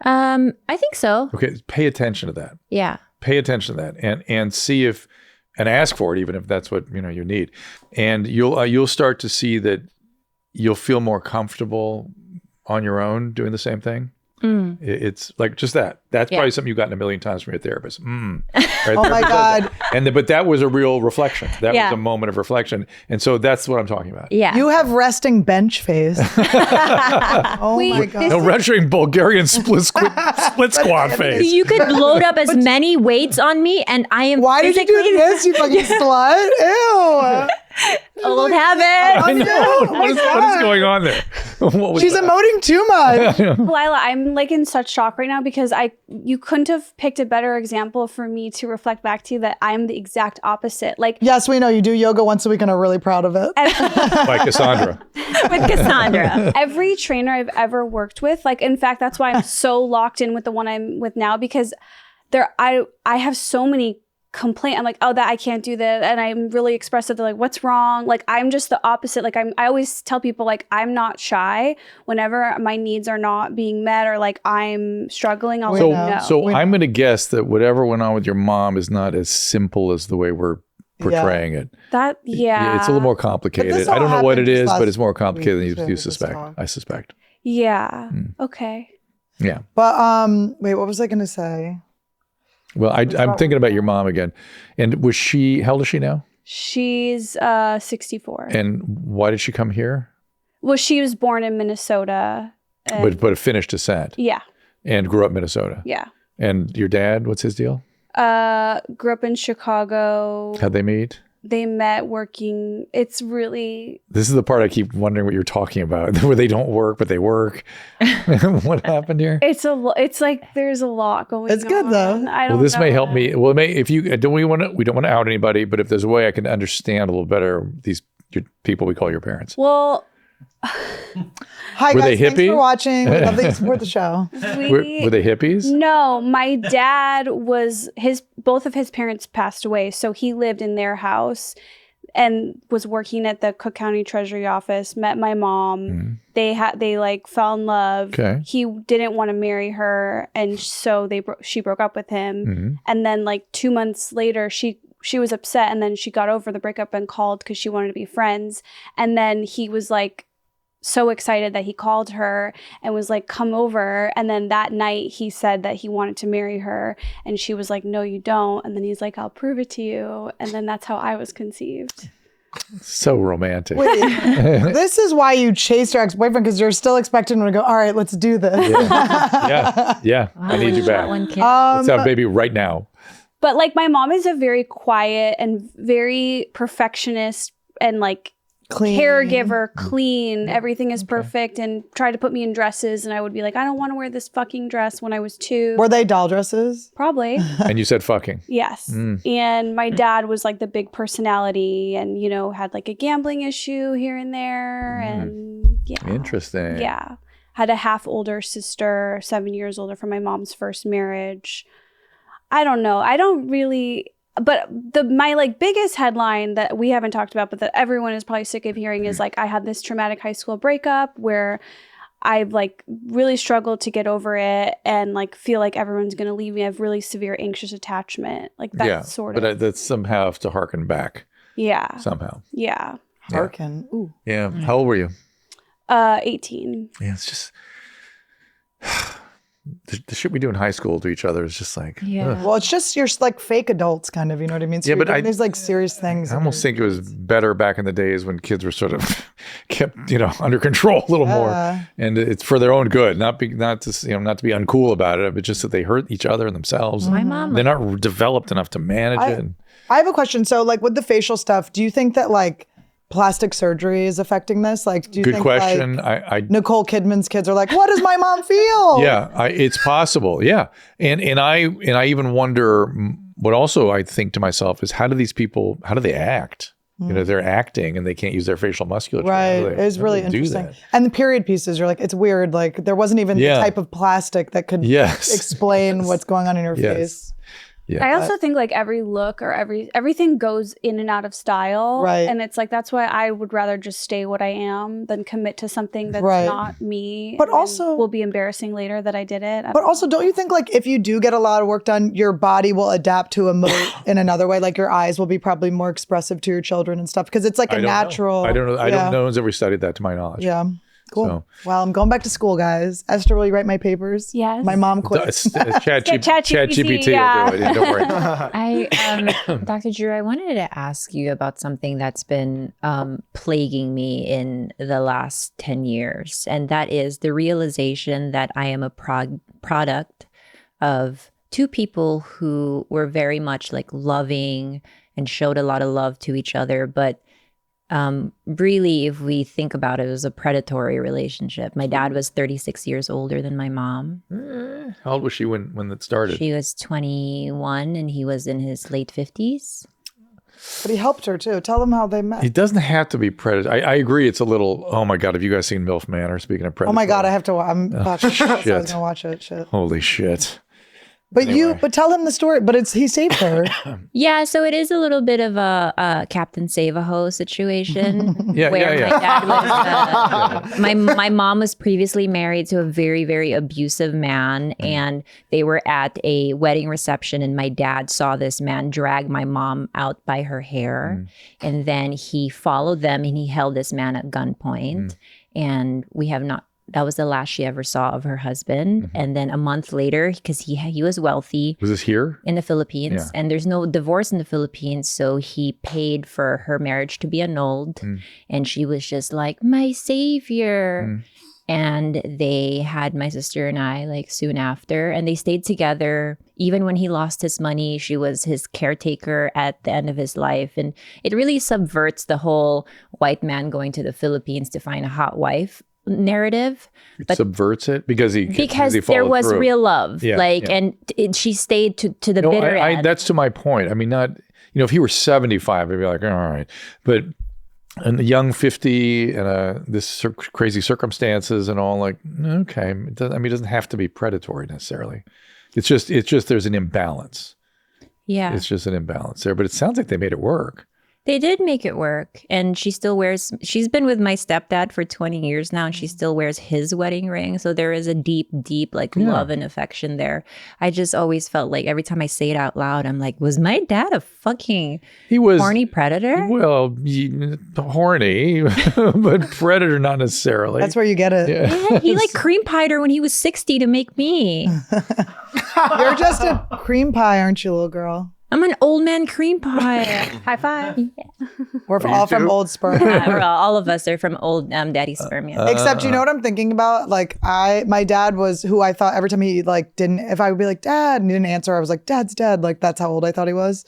I think so. Okay, pay attention to that. Yeah. Pay attention to that, and see and ask for it, even if that's what you need, and you'll start to see that you'll feel more comfortable on your own doing the same thing. It's like just that. That's probably something you've gotten a million times from your therapist. Right Oh my God. But that was a real reflection. That was a moment of reflection. And so that's what I'm talking about. Yeah. You have resting bench face. Oh my God. No, resting Bulgarian split squat face. You could load up as many weights on me, and I am. Why did you do this, you fucking slut? Ew. Old habit. I know. What is going on there? She's emoting too much. Khalyla, I'm like in such shock right now because you couldn't have picked a better example for me to reflect back to that I'm the exact opposite. Like, Yes, we know you do yoga once a week and are really proud of it. Like Cassandra. With Cassandra. every trainer I've ever worked with, like, in fact, that's why I'm so locked in with the one I'm with now, because I have so many complaint. I'm like, oh, that I can't do that, and I'm really expressive. They're like, what's wrong? Like, I'm just the opposite. Like, I always tell people, like, I'm not shy. Whenever my needs are not being met or like I'm struggling, I'll let you know. So I'm going to guess that whatever went on with your mom is not as simple as the way we're portraying it. That It's a little more complicated. I don't know what it is, but it's more complicated than you suspect. I suspect. Yeah. Okay. Yeah. But wait, what was I going to say? Well, I'm thinking about your mom again. And how old is she now? She's 64. And why did she come here? Well, she was born in Minnesota. But a Finnish descent. Yeah. And grew up in Minnesota. Yeah. And your dad, what's his deal? Grew up in Chicago. How'd they meet? They met working. It's really. This is the part I keep wondering what you're talking about, where they don't work, but they work. What happened here? It's like there's a lot going on. It's good though. I don't Well, this know. may help me. Well, it may, if you we don't want to out anybody, but if there's a way I can understand a little better these people we call your parents. Well, Hi Were guys, they thanks hippie? for watching. We love that you support the show. Were they hippies? No, my dad was both of his parents passed away, so he lived in their house and was working at the Cook County Treasury Office. Met my mom. They like fell in love. Okay. He didn't want to marry her, and so she broke up with him. And then like 2 months later, she was upset, and then she got over the breakup and called because she wanted to be friends. And then he was like so excited that he called her and was like, come over. And then that night he said that he wanted to marry her, and she was like, no, you don't. And then he's like, I'll prove it to you. And then that's how I was conceived. So romantic. Wait, this is why you chased your ex-boyfriend, because you're still expecting him to go, all right, let's do this. Yeah. I need you back. Let's have a baby right now. But like my mom is a very quiet and very perfectionist and like Clean. caregiver, clean. Everything is perfect, and tried to put me in dresses, and I would be like, I don't want to wear this fucking dress when I was 2. Were they doll dresses? Probably. And you said fucking. Yes. And my dad was like the big personality, and had like a gambling issue here and there. And yeah. Interesting. Yeah. Had a half older sister, 7 years older from my mom's first marriage. I don't know. I don't really. But my like biggest headline that we haven't talked about, but that everyone is probably sick of hearing, is like I had this traumatic high school breakup where I've like really struggled to get over it and like feel like everyone's going to leave me. I have really severe anxious attachment. Like that sort of. But that's somehow have to harken back. Yeah. Somehow. Yeah. Harkin. Ooh. Yeah. How old were you? 18. Yeah, it's just the shit we do in high school to each other is just like, ugh. Well, it's just you're like fake adults, kind of. You know what I mean? So Yeah, but there's like serious things. I almost think it was better back in the days when kids were sort of kept, under control a little more, and it's for their own good, not to be uncool about it, but just that they hurt each other and themselves. My mom. They're not developed enough to manage it. I have a question. So, like with the facial stuff, do you think that like plastic surgery is affecting this? Like, do you Good think question. like, Nicole Kidman's kids are like, what does my mom feel? Yeah, it's possible. Yeah, and I even wonder. What also I think to myself is, how do they act? They're acting and they can't use their facial musculature. Right. It was really interesting. And the period pieces, you're like, it's weird. Like there wasn't even the type of plastic that could explain what's going on in your face. Yeah. I also think like every look or everything goes in and out of style. Right. And it's like, that's why I would rather just stay what I am than commit to something that's Right. not me. But and also- will be embarrassing later that I did it. But also, don't you think like if you do get a lot of work done, your body will adapt to emote in another way? Like your eyes will be probably more expressive to your children and stuff because it's like I a don't know. natural. I don't know. Yeah. No one's ever studied that to my knowledge. Yeah. Cool. So- Well, I'm going back to school, guys. Esther, will you write my papers? Yes. My mom quit. ChatGPT yeah. will do it. Don't worry. Dr. Drew, I wanted to ask you about something that's been plaguing me in the last 10 years. And that is the realization that I am a product of two people who were very much like loving and showed a lot of love to each other. But really, if we think about it, it was a predatory relationship. My dad was 36 years older than my mom. How old was she when it started? She was 21 and he was in his late 50s. But he helped her too. Tell them how they met. It doesn't have to be predatory. I agree. It's a little. Oh my God! Have you guys seen MILF Manor? Speaking of predatory. Oh my God, I have to. I'm about to. I was shit. gonna watch it. Shit. Holy shit! But Anyway. but tell him the story. But he saved her. Yeah, so it is a little bit of a Captain Save-A-Ho situation. Yeah, where yeah. my dad was, my mom was previously married to a very, very abusive man, and they were at a wedding reception, and my dad saw this man drag my mom out by her hair, and then he followed them and he held this man at gunpoint, and we have not. That was the last she ever saw of her husband. And then a month later, because he was wealthy Was this here? in the Philippines, Yeah. and there's no divorce in the Philippines, so he paid for her marriage to be annulled, and she was just like, my savior. And they had my sister and I like soon after, and they stayed together. Even when he lost his money, she was his caretaker at the end of his life. And it really subverts the whole white man going to the Philippines to find a hot wife narrative. It subverts it because he Because followed there was through. real love, Yeah, like, yeah. and she stayed to the No, bitter end. that's to my point. I mean, not, if he were 75, I'd be like, all right. But a young 50 and this crazy circumstances and all, like, okay. It doesn't have to be predatory necessarily. It's just there's an imbalance. Yeah. It's just an imbalance there. But it sounds like they made it work. They did make it work. And she's been with my stepdad for 20 years now, and she still wears his wedding ring. So there is a deep, deep like love and affection there. I just always felt like every time I say it out loud, I'm like, was my dad a fucking horny predator? Well, horny, but predator not necessarily. That's where you get it. Yeah, he like cream pied her when he was 60 to make me. You're just a cream pie, aren't you, little girl? I'm an old man cream pie. High five. We're all from old sperm. All of us are from old daddy's sperm. Yeah. Except you know what I'm thinking about? Like my dad was who I thought every time he like if I would be like, Dad, and he didn't answer, I was like, Dad's dead. Like that's how old I thought he was.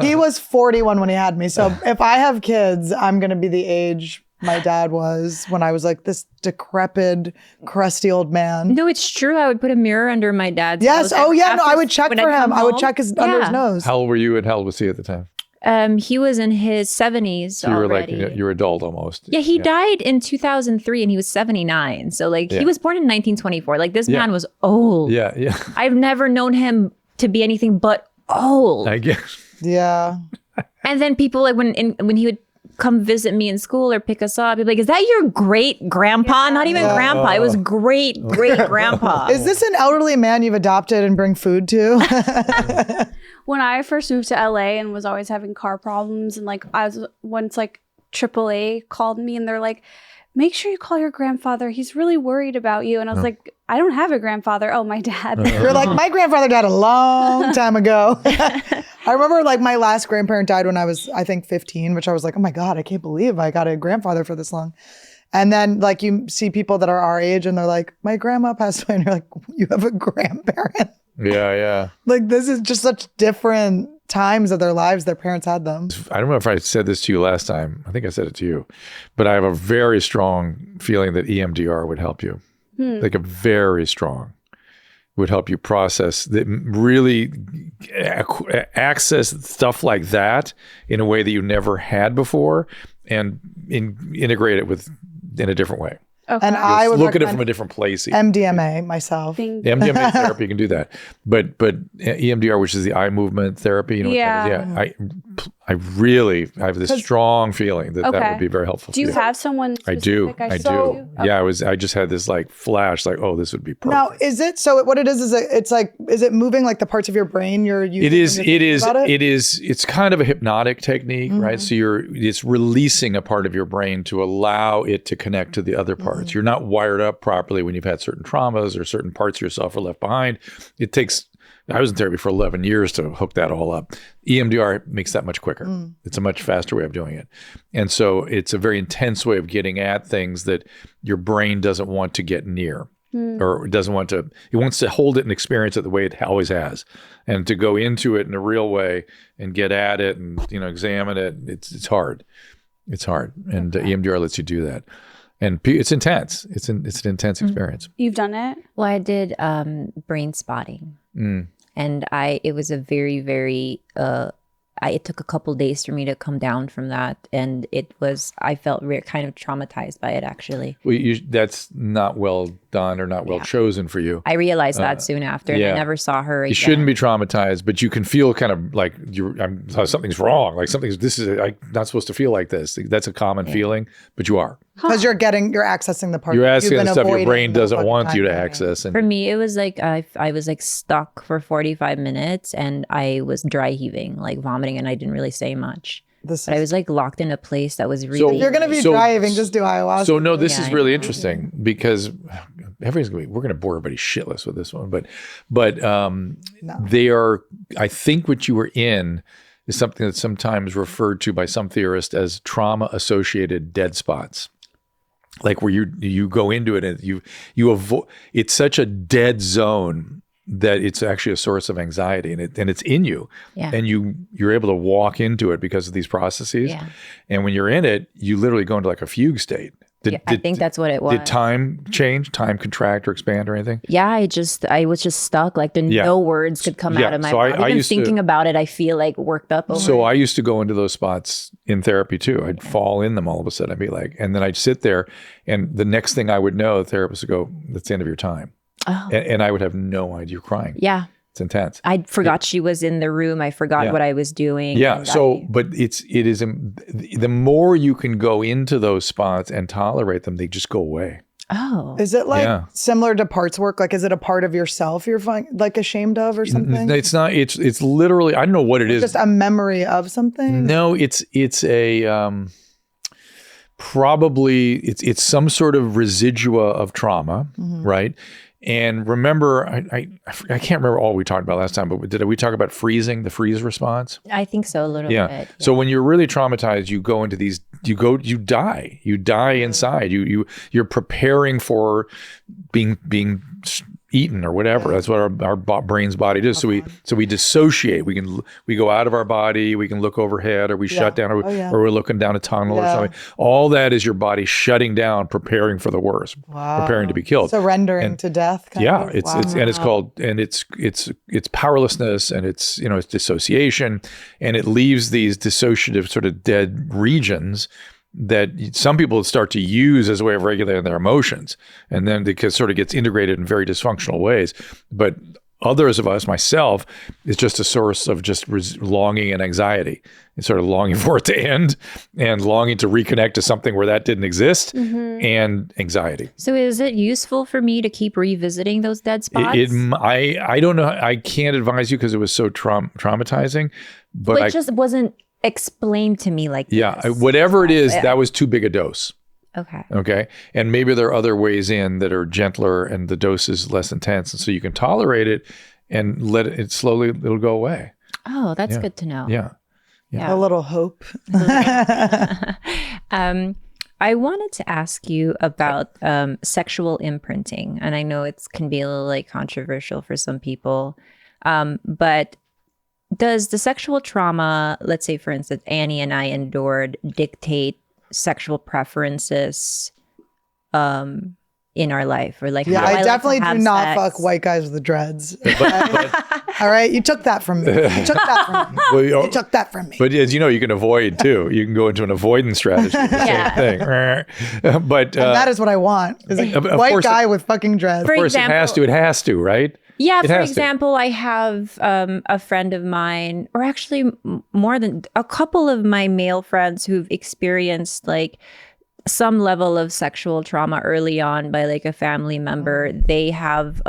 He was 41 when he had me. So if I have kids, I'm gonna be the age my dad was when I was like this decrepit, crusty old man. No, it's true. I would put a mirror under my dad's Yes. nose Oh yeah. No, after- I would check when for I'd him. come I would home. check under his Yeah. nose. How old were you and how old was he at the time? He was in his 70s So you were already. like, you're adult almost. Yeah, he died in 2003 and he was 79. So like he was born in 1924. Like this man was old. Yeah, yeah. I've never known him to be anything but old. I guess. Yeah. And then people like when he would come visit me in school or pick us up, he'd be like, is that your great grandpa? Not even grandpa. It was great grandpa. Is this an elderly man you've adopted and bring food to? When I first moved to LA and was always having car problems, and like I was once like AAA called me and they're like, make sure you call your grandfather. He's really worried about you. And I was like, I don't have a grandfather. Oh, my dad. You're like, my grandfather died a long time ago. I remember like my last grandparent died when I was, I think 15, which I was like, oh my God, I can't believe I got a grandfather for this long. And then like you see people that are our age and they're like, my grandma passed away. And you're like, you have a grandparent. Yeah, yeah. Like this is just such different times of their lives their parents had them. I don't know if I said this to you last time. I think I said it to you. But I have a very strong feeling that EMDR would help you. Like a very strong. Would help you process, that really access stuff like that in a way that you never had before and integrate it in a different way. Okay. And I would look at it from recommend a different place. even. MDMA myself. Think- The MDMA therapy, you can do that. But EMDR, which is the eye movement therapy, you know what that is? Yeah. I really have this strong feeling that that Okay. would be very helpful Do you for you. have someone I do. specific I should do. tell you? Yeah, I just had this like flash, like, oh, this would be perfect. Now, is it so? What it is it's like, is it moving like the parts of your brain you're using? It is. when you're thinking about It is. It's kind of a hypnotic technique, right? Mm-hmm. So it's releasing a part of your brain to allow it to connect to the other parts. Mm-hmm. You're not wired up properly when you've had certain traumas or certain parts of yourself are left behind. It takes. I was in therapy for 11 years to hook that all up. EMDR makes that much quicker. It's a much faster way of doing it. And so it's a very intense way of getting at things that your brain doesn't want to get near or doesn't want to, it wants to hold it and experience it the way it always has. And to go into it in a real way and get at it and, examine it, it's hard. It's hard. And EMDR lets you do that. And it's intense. It's an intense experience. You've done it? Well, I did Brainspotting. And it was a very, very, it took a couple days for me to come down from that. And I felt kind of traumatized by it, actually. Well, that's not well done or not well chosen for you. I realized that soon after, and I never saw her again. You shouldn't be traumatized, but you can feel kind of like something's wrong. Like I'm not supposed to feel like this. That's a common feeling, but you are. because you're accessing the part You're that you've asking been the stuff your avoiding brain the doesn't fucking want you to time. access. And For me, it was like I was like stuck for 45 minutes, and I was dry heaving, like vomiting, and I didn't really say much. But I was like locked in a place that was really. If you're gonna be driving, just do ayahuasca. So no, this is I really know. interesting because we're gonna bore everybody shitless with this one, but they are. I think what you were in is something that's sometimes referred to by some theorists as trauma-associated dead spots. Like where you go into it and you avoid. It's such a dead zone that it's actually a source of anxiety, and it's in you, and you're able to walk into it because of these processes. Yeah. And when you're in it, you literally go into like a fugue state. I think that's what it was. Did time change, time contract or expand or anything? Yeah, I was just stuck. Like no words could come out of my mouth. Even thinking about it, I feel like worked up over So it. I used to go into those spots in therapy too. I'd fall in them all of a sudden. I'd be like, and then I'd sit there, and the next thing I would know, the therapist would go, "That's the end of your time." Oh. And I would have no idea. You're crying. Yeah. It's intense. I forgot she was in the room. I forgot what I was doing. Yeah. But it is the more you can go into those spots and tolerate them, they just go away. Oh. Is it like similar to parts work? Like, is it a part of yourself you're like ashamed of or something? It's not. It's literally. I don't know what it is. Just a memory of something. No, it's a probably it's some sort of residua of trauma, right? And remember, I can't remember all we talked about last time, but did we talk about freezing, the freeze response? I think so, a little bit. Yeah. So when you're really traumatized, you go into these, you die inside. You're preparing for being eaten or whatever. That's what our brain's body does. So we dissociate. We go out of our body. We can look overhead, or we shut down, or we're looking down a tunnel or something. All that is your body shutting down, preparing for the worst, preparing to be killed, surrendering to death. Kind of. It's powerlessness, and it's dissociation, and it leaves these dissociative sort of dead regions that some people start to use as a way of regulating their emotions. And then it sort of gets integrated in very dysfunctional ways. But others of us, myself, is just a source of just longing and anxiety. It's sort of longing for it to end and longing to reconnect to something where that didn't exist, and anxiety. So is it useful for me to keep revisiting those dead spots? I don't know. I can't advise you because it was so traumatizing. But it just wasn't explained to me like this. Whatever it is, that was too big a dose. Okay. And maybe there are other ways in that are gentler and the dose is less intense, and so you can tolerate it and let it slowly, it'll go away. Oh, that's good to know. Yeah. A little hope. I wanted to ask you about sexual imprinting, and I know it can be a little like controversial for some people, but does the sexual trauma, let's say for instance, Annie and I endured, dictate sexual preferences in our life, or like? Yeah, I definitely do not sex? fuck white guys with the dreads. All right. You took that from me. You took that from me. Well, You took that from me. But as you know, you can avoid too. You can go into an avoidance strategy. The same thing. But And that is what I want. Is a Of white course guy with fucking dreads. For of course, example- it has to, right? Yeah, It for has to. example, I have a friend of mine, or actually more than a couple of my male friends who've experienced like some level of sexual trauma early on by like a family member. They have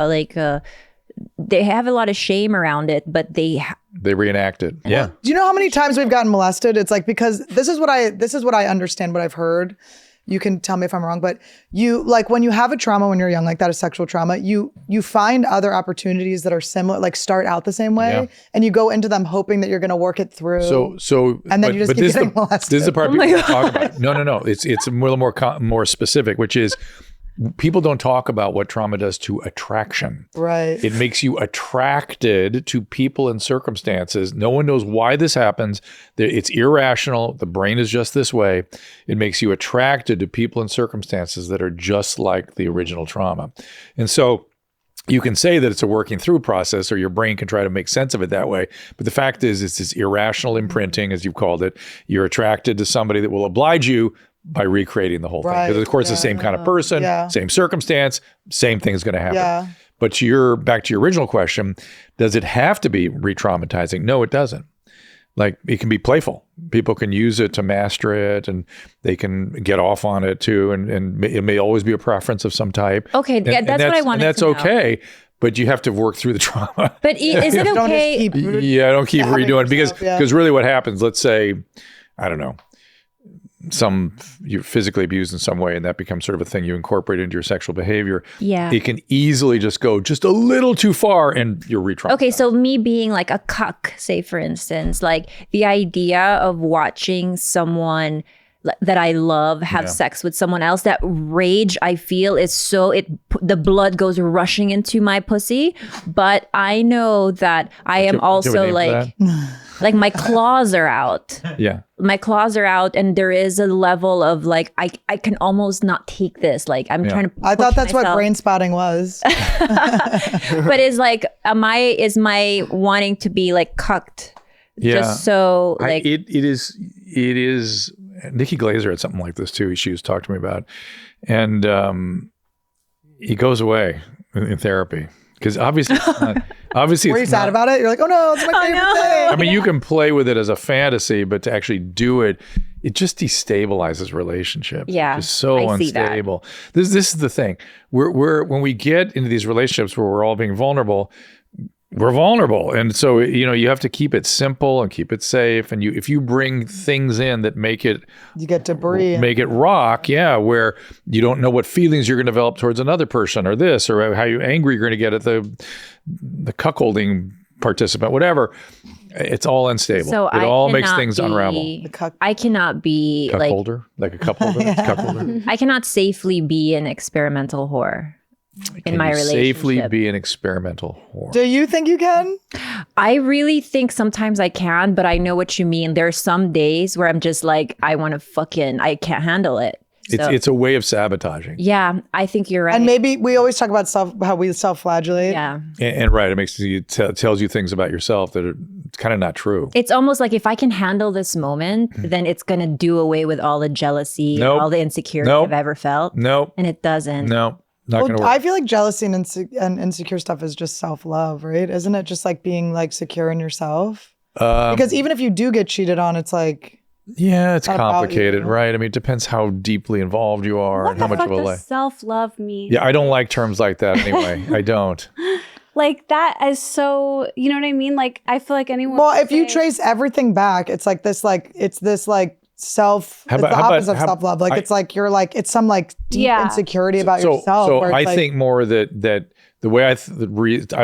they have a lot of shame around it, but they reenact it. Yeah. Do you know how many times we've gotten molested? It's like, because this is what I understand, what I've heard. You can tell me if I'm wrong, but you, like, when you have a trauma when you're young, like that is sexual trauma, you find other opportunities that are similar, like start out the same way, Yeah. and you go into them hoping that you're going to work it through. So, And then you just keep getting molested. This is the part people don't talk about. No. It's a little more specific, which is people don't talk about what trauma does to attraction. Right. It makes you attracted to people and circumstances. No one knows why this happens. It's irrational. The brain is just this way. It makes you attracted to people and circumstances that are just like the original trauma. And so you can say that it's a working through process, or your brain can try to make sense of it that way. But the fact is, it's this irrational imprinting, as you've called it. You're attracted to somebody that will oblige you by recreating the whole thing. Right, Because of course, the same kind of person, same circumstance, same thing is going to happen. Yeah. But back to your original question, does it have to be re-traumatizing? No, it doesn't. Like, it can be playful. People can use it to master it, and they can get off on it too. And it may always be a preference of some type. Okay, And- yeah, and that's what I wanted And that's to know. okay, but you have to work through the trauma. But is it Don't just okay? keep Yeah, don't keep having redoing it, yourself, because really what happens, let's say, I don't know, you're physically abused in some way, and that becomes sort of a thing you incorporate into your sexual behavior. Yeah. It can easily just go just a little too far, and you're re-traumatized. Okay, so me being like a cuck, say for instance, like the idea of watching someone that I love have sex with someone else, that rage I feel is the blood goes rushing into my pussy. But I know that I am Do you have a also name like for that? like my claws are out. Yeah. My claws are out, and there is a level of like I can almost not take this. Like I'm trying to. I thought push that's what myself. Brainspotting was. But is like, is my wanting to be like cucked? Yeah. Just so like it is. Nikki Glaser had something like this too. She was talking to me about, and he goes away in therapy because obviously, Were you sad about it? You're like, oh no, it's my favorite thing. I mean, you can play with it as a fantasy, but to actually do it, it just destabilizes relationships. Yeah, It's so I see that. unstable. This is the thing. We're when we get into these relationships where we're all being vulnerable, we're vulnerable. And so, you have to keep it simple and keep it safe. And if you bring things in that make it debris. make it rock, where you don't know what feelings you're going to develop towards another person, or this, or how angry you're going to get at the cuckolding participant, whatever. It's all unstable. So it all makes things unravel. I cannot be Cup holder? Like a cup holder? Cup holder? I cannot safely be an experimental whore in my relationship. Safely be an experimental whore. Do you think you can? I really think sometimes I can, but I know what you mean. There are some days where I'm just like, I can't handle it. So, It's a way of sabotaging. yeah, I think you're right. And maybe we always talk about how we self-flagellate. yeah. And right, it makes you tells you things about yourself that are kind of not true. It's almost like if I can handle this moment, then it's going to do away with all the jealousy, Nope. all the insecurity Nope. I've ever felt. No, And it doesn't. no, not going to work. I feel like jealousy and insecure stuff is just self-love, right? Isn't it just like being like secure in yourself? Because even if you do get cheated on, it's like, Yeah, it's Not about complicated, you. right? I mean, it depends how deeply involved you are What and how the much fuck of a does life. self-love mean? Yeah, I don't like terms like that anyway. I don't. Like that is so, you know what I mean? Like I feel like anyone. well, would if you say- trace everything back, it's like this, it's the How about- opposite of how- self-love. Like it's like you're like, it's some like deep Yeah. insecurity about So yourself. where it's I like, think more that the way I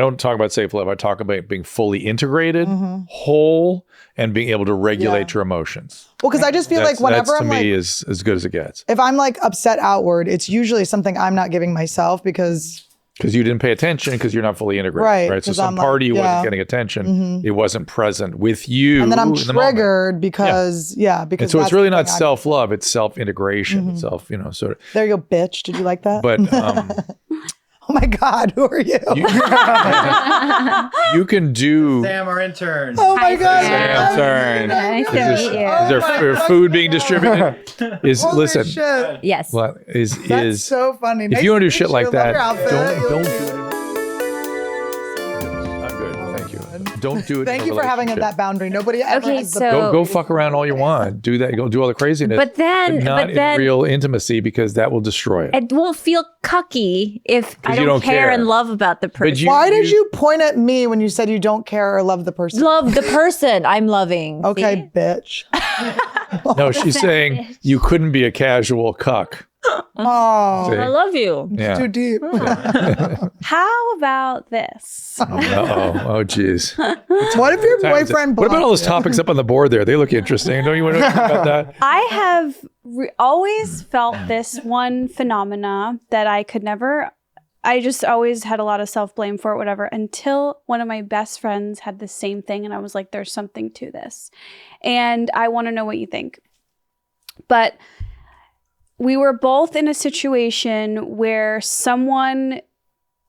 don't talk about safe love. I talk about being fully integrated, whole, and being able to regulate your emotions. well, because I just feel like whenever that's to I'm me like, is as good as it gets. if I'm like upset outward, it's usually something I'm not giving myself because Because you didn't pay attention, because you're not fully integrated, Right, right? So 'cause some I'm like, part of you yeah. wasn't getting attention. It wasn't present with you. and then I'm in the moment. triggered because because And so it's that's really the not thing self-love; it's self-integration. Self, sort of. There you go, bitch. Did you like that? But Oh my God, who are you? You can do. Sam, our intern. Oh my God. Sam, turn. Nice to meet you. Is there food being distributed? Holy Listen. shit. Yes. Well, That's so funny. if you want to do shit like Love that, your outfit. don't do it. I'm good. Thank you. Don't do it. Thank in a you for having relationship. that boundary. Nobody ever Okay, has the so- Go fuck around all you want. Do that. Go do all the craziness. But then- not but then- in real intimacy because that will destroy it. It won't feel cucky if I you don't don't care care. and love about the person. you- Why did you point at me when you said you don't care or love the person? love the person I'm loving? Okay, See? bitch. No, she's saying you couldn't be a casual cuck. Oh, See? I love you. Yeah. too deep. How about this? Oh, geez. What if your boyfriend What about all those blocked you? topics up on the board there? They look interesting. Don't you want to talk about that? I have always felt this one phenomena that I could never, I just always had a lot of self-blame for it, whatever, until one of my best friends had the same thing. And I was like, there's something to this. And I want to know what you think. But we were both in a situation where someone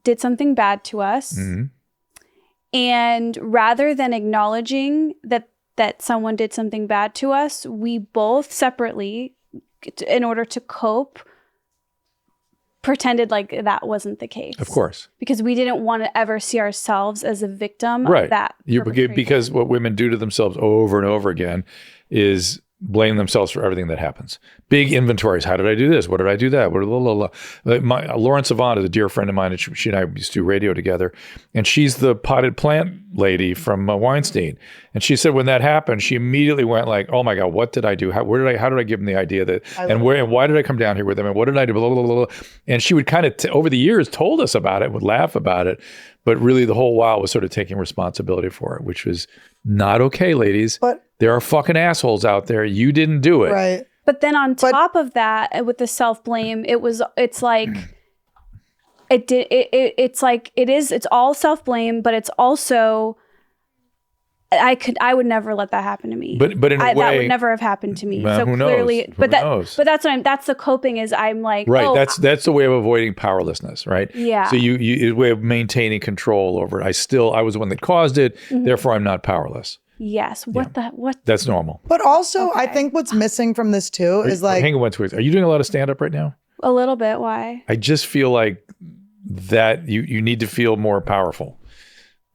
did something bad to us. Mhm. And rather than acknowledging that someone did something bad to us, we both separately, in order to cope, pretended like that wasn't the case. Of course. Because we didn't want to ever see ourselves as a victim Right. of that. Because what women do to themselves over and over again is blame themselves for everything that happens. Big inventories. How did I do this? What did I do that? Blah, blah, blah, blah. Lauren Savant is a dear friend of mine, and she and I used to do radio together. And she's the potted plant lady from Weinstein. And she said when that happened, she immediately went like, "Oh my God, what did I do? How did I give him the idea that? And why did I come down here with him? And what did I do? Blah, blah, blah, blah." And she would kind of over the years told us about it, would laugh about it, but really the whole while was sort of taking responsibility for it, which was not okay, ladies. But there are fucking assholes out there. You didn't do it. right. But then on top of that, with the self-blame, it's all self-blame, but it's also, I would never let that happen to me. But in a way, that would never have happened to me. Well, so who knows? clearly, Who knows? but that's the coping is I'm like, right. oh, That's the way of avoiding powerlessness, right? Yeah. So you a way of maintaining control over it. I was the one that caused it. Mm-hmm. Therefore, I'm not powerless. yes. What? That's normal. But also, I think what's missing from this too is like, hang on one twist. Are you doing a lot of stand up right now? A little bit. Why? I just feel like that you need to feel more powerful.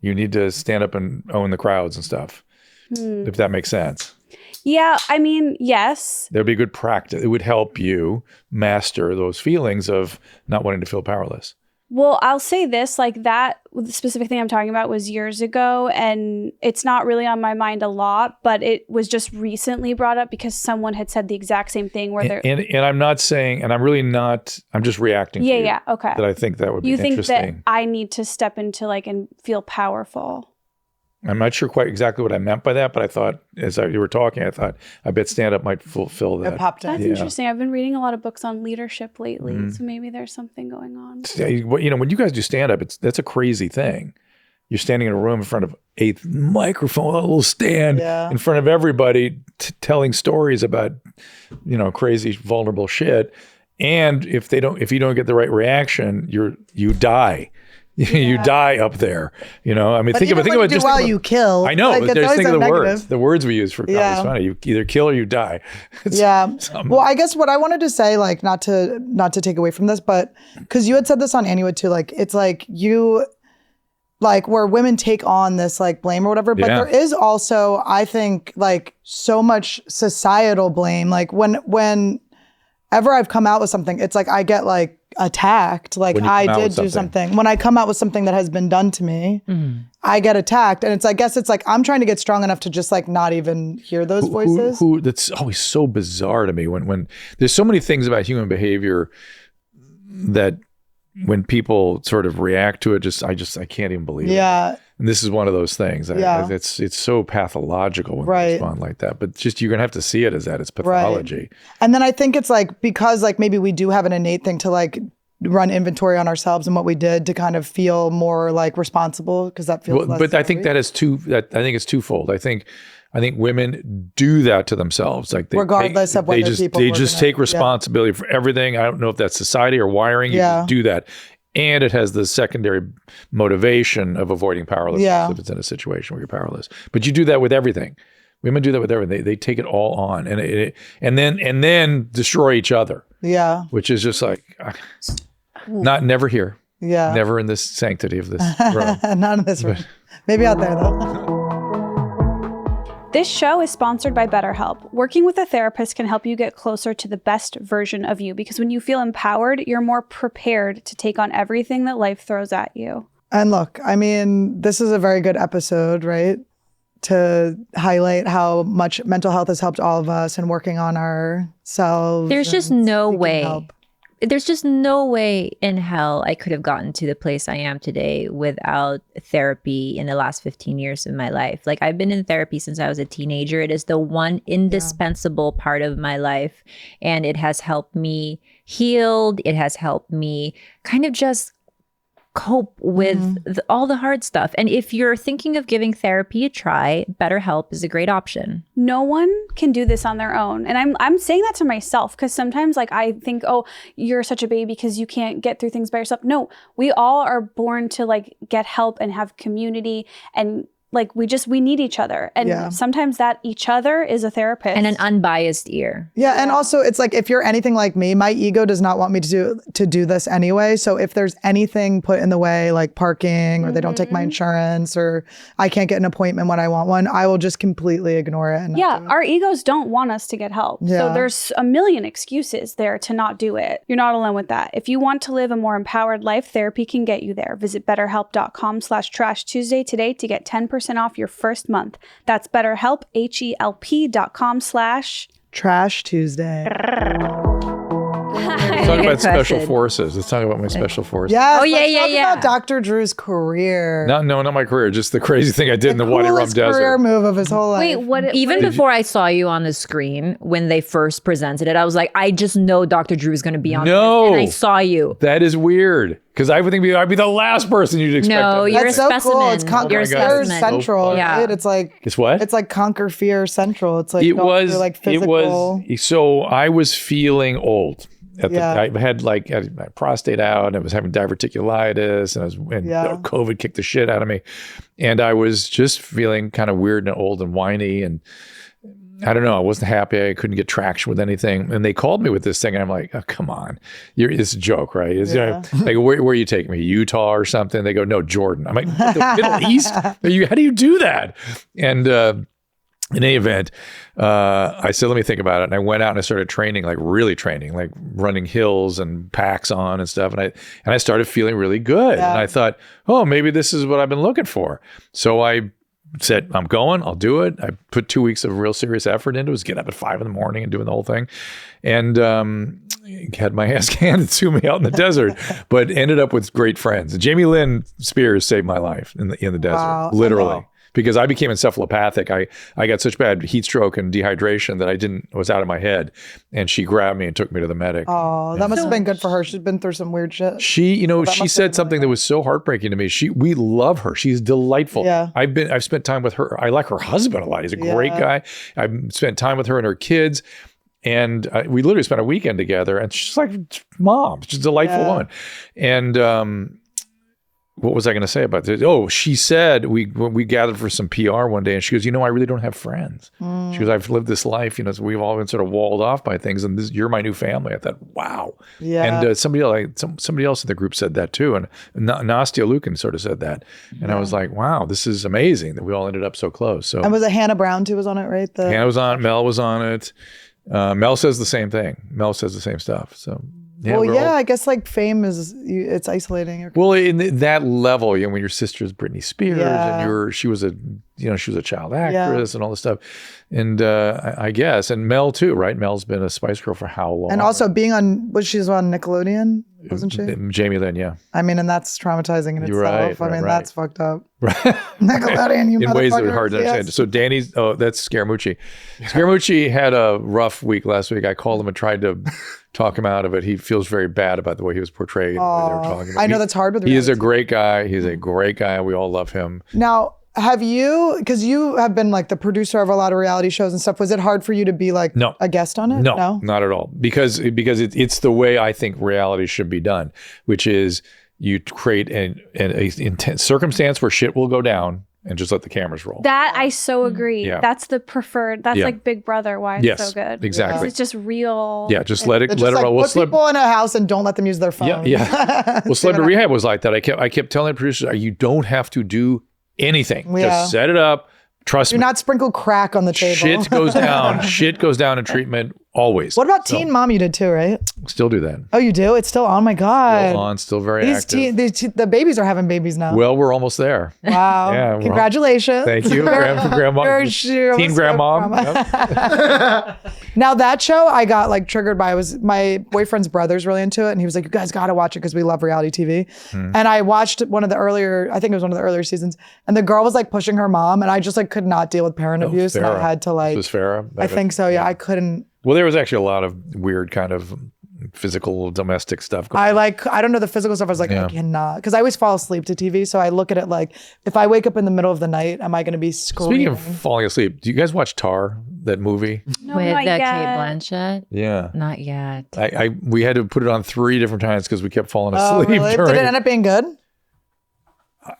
You need to stand up and own the crowds and stuff. If that makes sense. Yeah. I mean, yes. There'd be good practice. It would help you master those feelings of not wanting to feel powerless. Well, I'll say this, like that the specific thing I'm talking about was years ago, and it's not really on my mind a lot, but it was just recently brought up because someone had said the exact same thing where they're And I'm not saying, and I'm really not, I'm just reacting to you. yeah, okay. That I think that would be You think that interesting. I need to step into like and feel powerful. I'm not sure quite exactly what I meant by that, but I thought you were talking, I bet stand-up might fulfill that. it popped in. That's Yeah. interesting. I've been reading a lot of books on leadership lately, so maybe there's something going on. When you guys do stand-up, that's a crazy thing. You're standing in a room in front of a microphone, a little stand Yeah. in front of everybody, telling stories about, crazy, vulnerable shit. And if you don't get the right reaction, you die. You die up there. I mean, But think even about when you do just well, think about- you kill. I know. Like, But it's there's always think a of the negative. words. The words we use for comedy Yeah. is funny. You either kill or you die. It's Yeah. something. Well, I guess what I wanted to say, like, not to take away from this, but because you had said this on Annual too, like, it's like you, like, where women take on this like blame or whatever, but Yeah. there is also, I think, like, so much societal blame. Like whenever I've come out with something, it's like I get like attacked. Like When you I come out did with do something. something. When I come out with something that has been done to me, I get attacked. And I guess it's like I'm trying to get strong enough to just like not even hear those voices. That's always so bizarre to me when there's so many things about human behavior that when people sort of react to it, I can't even believe it. Yeah. And this is one of those things. Yeah. It's so pathological when Right. they respond like that. But just you're gonna have to see it as that. It's pathology. And then I think it's like because like maybe we do have an innate thing to like run inventory on ourselves and what we did to kind of feel more like responsible because that feels less But I think scary. I think it's twofold. I think women do that to themselves. Like Regardless of whether they just people they work just in take it. Yeah. responsibility for everything. I don't know if that's society or wiring. You Yeah. just do that. And it has the secondary motivation of avoiding powerlessness Yeah. if it's in a situation where you're powerless. But you do that with everything. Women do that with everything. They take it all on and then destroy each other, Yeah. which is just like never here. Yeah. Never in this sanctity of this room. Not in this room. Maybe out there though. This show is sponsored by BetterHelp. Working with a therapist can help you get closer to the best version of you because when you feel empowered, you're more prepared to take on everything that life throws at you. And look, I mean, this is a very good episode, right? To highlight how much mental health has helped all of us and working on ourselves. There's just and no seeking way. help. There's just no way in hell I could have gotten to the place I am today without therapy in the last 15 years of my life. Like, I've been in therapy since I was a teenager. It is the one indispensable part of my life. And it has helped me heal. It has helped me kind of just cope with all the hard stuff. And if you're thinking of giving therapy a try, BetterHelp is a great option. No one can do this on their own. And I'm saying that to myself because sometimes like I think, oh, you're such a baby because you can't get through things by yourself. No, we all are born to like get help and have community and like we need each other. And sometimes that each other is a therapist. And an unbiased ear. Yeah, and also it's like if you're anything like me, my ego does not want me to do this anyway. So if there's anything put in the way, like parking or they don't take my insurance or I can't get an appointment when I want one, I will just completely ignore it. And not do it. Our egos don't want us to get help. Yeah. So there's a million excuses there to not do it. You're not alone with that. If you want to live a more empowered life, therapy can get you there. Visit betterhelp.com/Trash Tuesday today to get 10% off your first month. That's BetterHelp, HELP.com/Trash Tuesday. Talk about special forces. Let's talk about my special forces. Yes. Oh, yeah, let's yeah, talk yeah. about Dr. Drew's career. No, not my career. Just the crazy thing I did in the Wadi Rum Coolest career Desert. move of his whole life. Wait, what? Even before I saw you on the screen, when they first presented it, I was like, I just know Dr. Drew is going to be on No. this. And I saw you. That is weird because I would think I'd be the last person you'd expect. No, to- you're That's a so specimen. cool. It's Conquer You're a Fear specimen. Central, Yeah. right? It's like It's what? It's like Conquer Fear Central. It's like It going was. through, like It physical. was. So I was feeling old. Yeah. I had my prostate out and I was having diverticulitis and COVID kicked the shit out of me. And I was just feeling kind of weird and old and whiny. And I don't know, I wasn't happy. I couldn't get traction with anything. And they called me with this thing. And I'm like, oh, come on. It's a joke, right? It's, like, where are you taking me? Utah or something? They go, no, Jordan. I'm like, what, the Middle East? How do you do that? And in any event, I said, let me think about it. And I went out and I started training, like really training, like running hills and packs on and stuff. And I started feeling really good. Yeah. And I thought, oh, maybe this is what I've been looking for. So I said, I'm going, I'll do it. I put 2 weeks of real serious effort into it. Was getting up at 5 a.m. and doing the whole thing. And had my ass handed to me out in the desert, but ended up with great friends. Jamie Lynn Spears saved my life in the desert, Wow. literally. Wow. Because I became encephalopathic. I got such bad heat stroke and dehydration that I was out of my head. And she grabbed me and took me to the medic. Oh, that must have been good for her. She's been through some weird shit. She, must she have said been something that was so heartbreaking to me. We love her. She's delightful. Yeah. I've spent time with her. I like her husband a lot. He's a great guy. I've spent time with her and her kids. And we literally spent a weekend together. And she's like, mom, she's a delightful woman. And, what was I going to say about this? Oh, she said we gathered for some PR one day, and she goes, I really don't have friends. She goes, I've lived this life, so we've all been sort of walled off by things, and you're my new family. I thought, wow. Yeah. And somebody else in the group said that too, and Nastya Lukin sort of said that, and I was like, wow, this is amazing that we all ended up so close. So And was it Hannah Brown too was on it, right? Hannah was on it, Mel was on it. Mel says the same thing. Mel says the same stuff. So. Yeah, I guess like fame it's isolating. Well, in that level, when your sister is Britney Spears and she was a child actress and all this stuff, and I guess, and Mel too, right? Mel's been a Spice Girl for how long? And also being on Nickelodeon, wasn't she? Jamie Lynn, yeah. I mean, and that's traumatizing in itself. Right, That's fucked up. Right. Nickelodeon, you in ways that are motherfuckers, hard to understand. yes. So Danny's, that's Scaramucci. Scaramucci had a rough week last week. I called him and tried to talk him out of it. He feels very bad about the way he was portrayed. The way they were talking about. I know that's hard with He is a reality. great guy. He's a great guy. We all love him. Now, have you, because you have been like the producer of a lot of reality shows and stuff, was it hard for you to be like No. a guest on it? No, not at all. Because it's the way I think reality should be done, which is you create an intense circumstance where shit will go down and just let the cameras roll. That I so agree. Yeah. That's the preferred. That's Yeah. like Big Brother. Why it's so good. Exactly. It's just real. Yeah, just let it It's just like, roll. put people in a house and don't let them use their phone. Yeah. Well, Celebrity Rehab was like that. I kept telling the producers, you don't have to do anything. Yeah. Just set it up. Trust Do me. not sprinkle crack on the table. Shit goes down. Shit goes down in treatment always. What about Teen Mom? You did too, right? Still do that. Oh, you do? It's still on. My God. Still on. Still very These active. the babies are having babies now. Well, we're almost there. Wow. Yeah, we're Congratulations. Thank you, grandma. You're Teen grandma. Yep. Now that show I got like triggered by was my boyfriend's brother's really into it, and he was like, "You guys got to watch it because we love reality TV." And I watched one of the earlier, I think it was one of the earlier seasons, and the girl was like pushing her mom, and I just like could not deal with parent abuse, and I Farrah. had to like. This was Farrah. I think so. Yeah, I couldn't. Well, there was actually a lot of weird kind of physical domestic stuff going on. I don't know the physical stuff. I was like, I cannot, because I always fall asleep to TV. So I look at it like, if I wake up in the middle of the night, am I going to be screaming? Speaking of falling asleep, do you guys watch Tar, that movie? No, With not Kate yet. Blanchett? Yeah. Not yet. We had to put it on 3 different times because we kept falling Oh, asleep really? during Did it end up being good?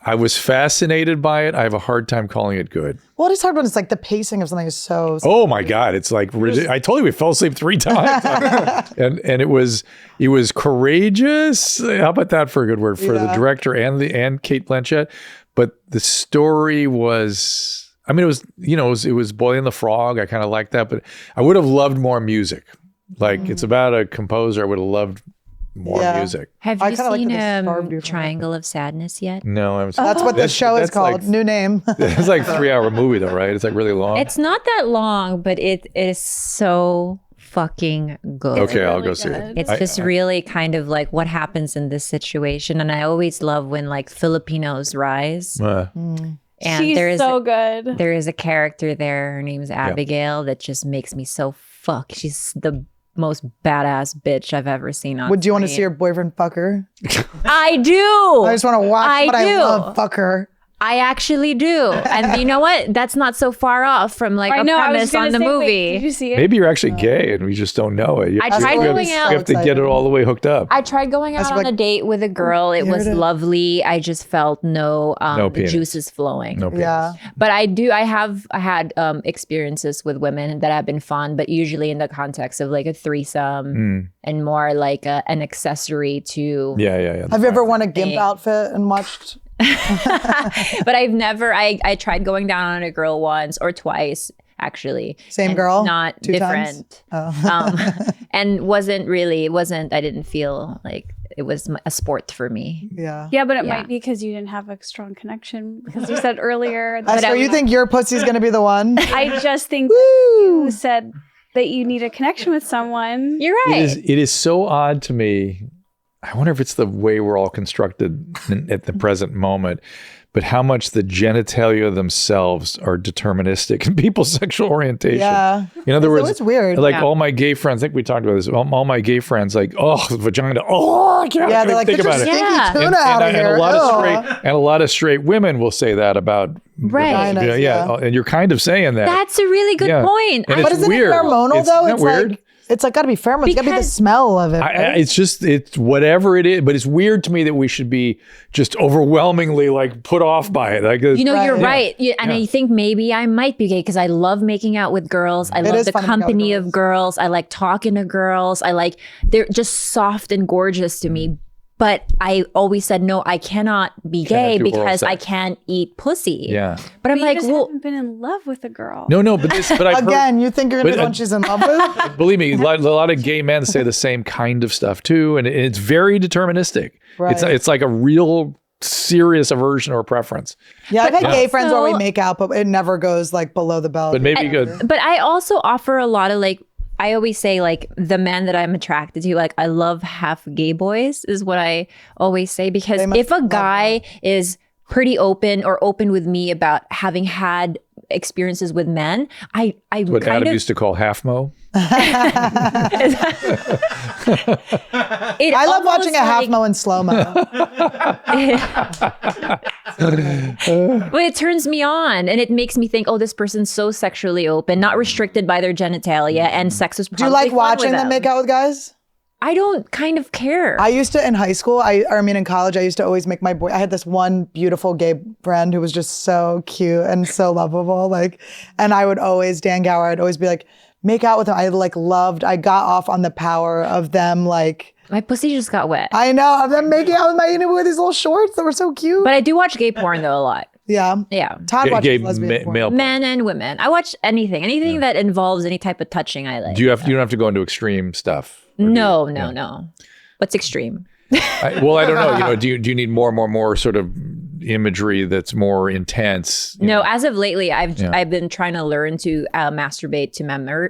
I was fascinated by it. I have a hard time calling it good. Well, it's hard when it's like the pacing of something is so. Oh my God. It's like, I told you we fell asleep 3 times. and it was courageous. How about that for a good word for the director and Kate Blanchett? But the story was, I mean, it was Boy and the Frog. I kind of liked that, but I would have loved more music. Like it's about a composer. I would have loved more music. Have I you kinda like seen that they starved you from Triangle of Sadness yet? No, I'm That's what the show is that's called. like- New name. It's like 3-hour movie though, right? It's like really long. It's not that long, but it is so fucking good. Okay, I'll go really see good. it. It's just really kind of like what happens in this situation. And I always love when like Filipinos rise. And She's so good. there is a character there. Her name's Abigail that just makes me so She's the most badass bitch I've ever seen on Would you want to screen. see your boyfriend fuck her? I do. I just want to watch, but I do. love fuck her. I actually do. And you know what? That's not so far off from like I a know. I was premise gonna on the say, movie. wait, did you see it? Maybe you're actually gay and we just don't know it. I tried you going out. have to get it all the way hooked up. I tried going out That's on like- a date with a girl. It was heard it. lovely. I just felt no penis. juices flowing. No penis. Yeah. But I have had experiences with women that have been fun, but usually in the context of like a threesome and more like an accessory to. Yeah. Have you ever worn a gimp outfit and watched? But I've never. I tried going down on a girl once or twice. Actually, Same and girl? not 2 times? different. And I didn't feel like it was a sport for me. Yeah. Yeah, but it Yeah. might be because you didn't have a strong connection. Because you said earlier that Esther, you think your pussy's going to be the one? I just think you said that you need a connection with someone. You're right. It is so odd to me. I wonder if it's the way we're all constructed at the present moment, but how much the genitalia themselves are deterministic in people's sexual orientation. Yeah. In other words, it's weird. Like Yeah. all my gay friends, I think we talked about this. All my gay friends, like, oh, vagina, oh, I can't Yeah, even they're like, think get your about it. stinky Yeah. tuna out of here. And a lot of straight women will say that about Right. Vaginas, yeah. And you're kind of saying that. That's a really good Yeah. point. And But it's isn't weird. it hormonal though? Isn't that weird? It's like got to be pheromones. It's got to be the Because- smell of it. right? It's whatever it is, but it's weird to me that we should be just overwhelmingly like put off by it. Like, You're Yeah. right. And I think maybe I might be gay because I love making out with girls. I love is the fun to make out with company girls. of girls. I like talking to girls. They're just soft and gorgeous to me. But I always said, no, I cannot be gay do oral because I sex. can't eat pussy. Yeah. But I'm You like, just well, haven't been in love with a girl. No, but I've Again, you think you're going to be but, the one she's in love with? believe me, a lot of gay men say the same kind of stuff too, and it's very deterministic. Right. It's like a real serious aversion or preference. Yeah, I've had gay friends where we also- make out, but it never goes like below the belt. But maybe you could. but I also offer a lot of like, I always say like the men that I'm attracted to, like I love half gay boys is what I always say, because They must if a love guy is pretty open or open with me about having had experiences with men, I What kind Adam of used to call half mo. I love watching a half mo in slow mo. But it turns me on and it makes me think, oh, this person's so sexually open, not restricted by their genitalia, and sex is Do probably you like fun watching with them make out with guys? I don't kind of care. I used to, in high school, in college, I used to always make I had this one beautiful gay friend who was just so cute and so lovable. And I would always, Dan Gower, I'd always be like, make out with him. I got off on the power of them my pussy just got wet. I know, of them making out with these little shorts that were so cute. But I do watch gay porn though a lot. Yeah. Yeah. Todd watches lesbian porn. male Men and women. I watch anything that involves any type of touching I like. You don't have to go into extreme stuff. No. What's extreme? I don't know. Do you need more sort of imagery that's more intense? No, as of lately, I've been trying to learn to masturbate to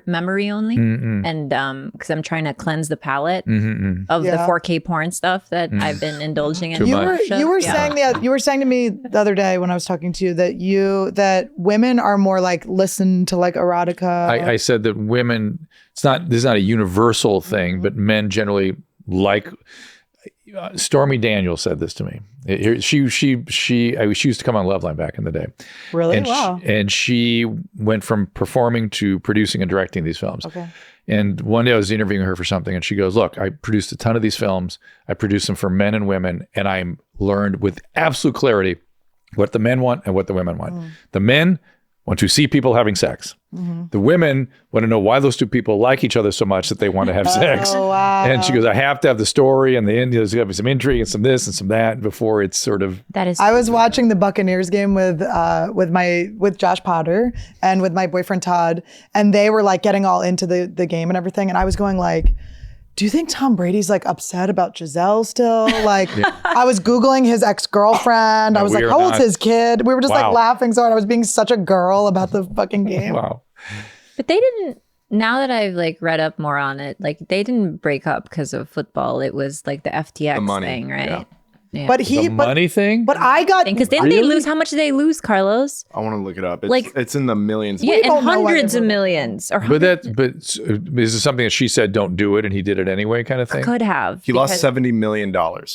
memory only, and because I'm trying to cleanse the palate of the 4K porn stuff that I've been indulging in. You were saying to me the other day when I was talking to you that women are more listen to erotica. I said that women. This is not a universal thing, but men generally like. Stormy Daniels said this to me. She used to come on Loveline back in the day. Really? And wow. She went from performing to producing and directing these films. Okay. And one day I was interviewing her for something, and she goes, "Look, I produced a ton of these films. I produced them for men and women, and I learned with absolute clarity what the men want and what the women want. The men want to see people having sex. The women want to know why those two people like each other so much that they want to have sex." Oh, wow. And she goes, "I have to have the story and the end. There's got to be some intrigue and some this and some that before it's sort of." That is. I was watching the Buccaneers game with Josh Potter and with my boyfriend Todd, and they were getting all into the game and everything, and I was going do you think Tom Brady's upset about Gisele still? I was Googling his ex-girlfriend. I was how old's his kid? We were just laughing so hard. I was being such a girl about the fucking game. Wow. But they didn't. Now that I've read up more on it, they didn't break up because of football. It was the FTX thing, right? Yeah. Yeah. But money thing? But I got because didn't they lose? How much did they lose, Carlos? I want to look it up. It's in the millions. Yeah, and don't know why hundreds they of were- millions. Or But is this something that she said don't do it and he did it anyway kind of thing? could have. He lost $70 million.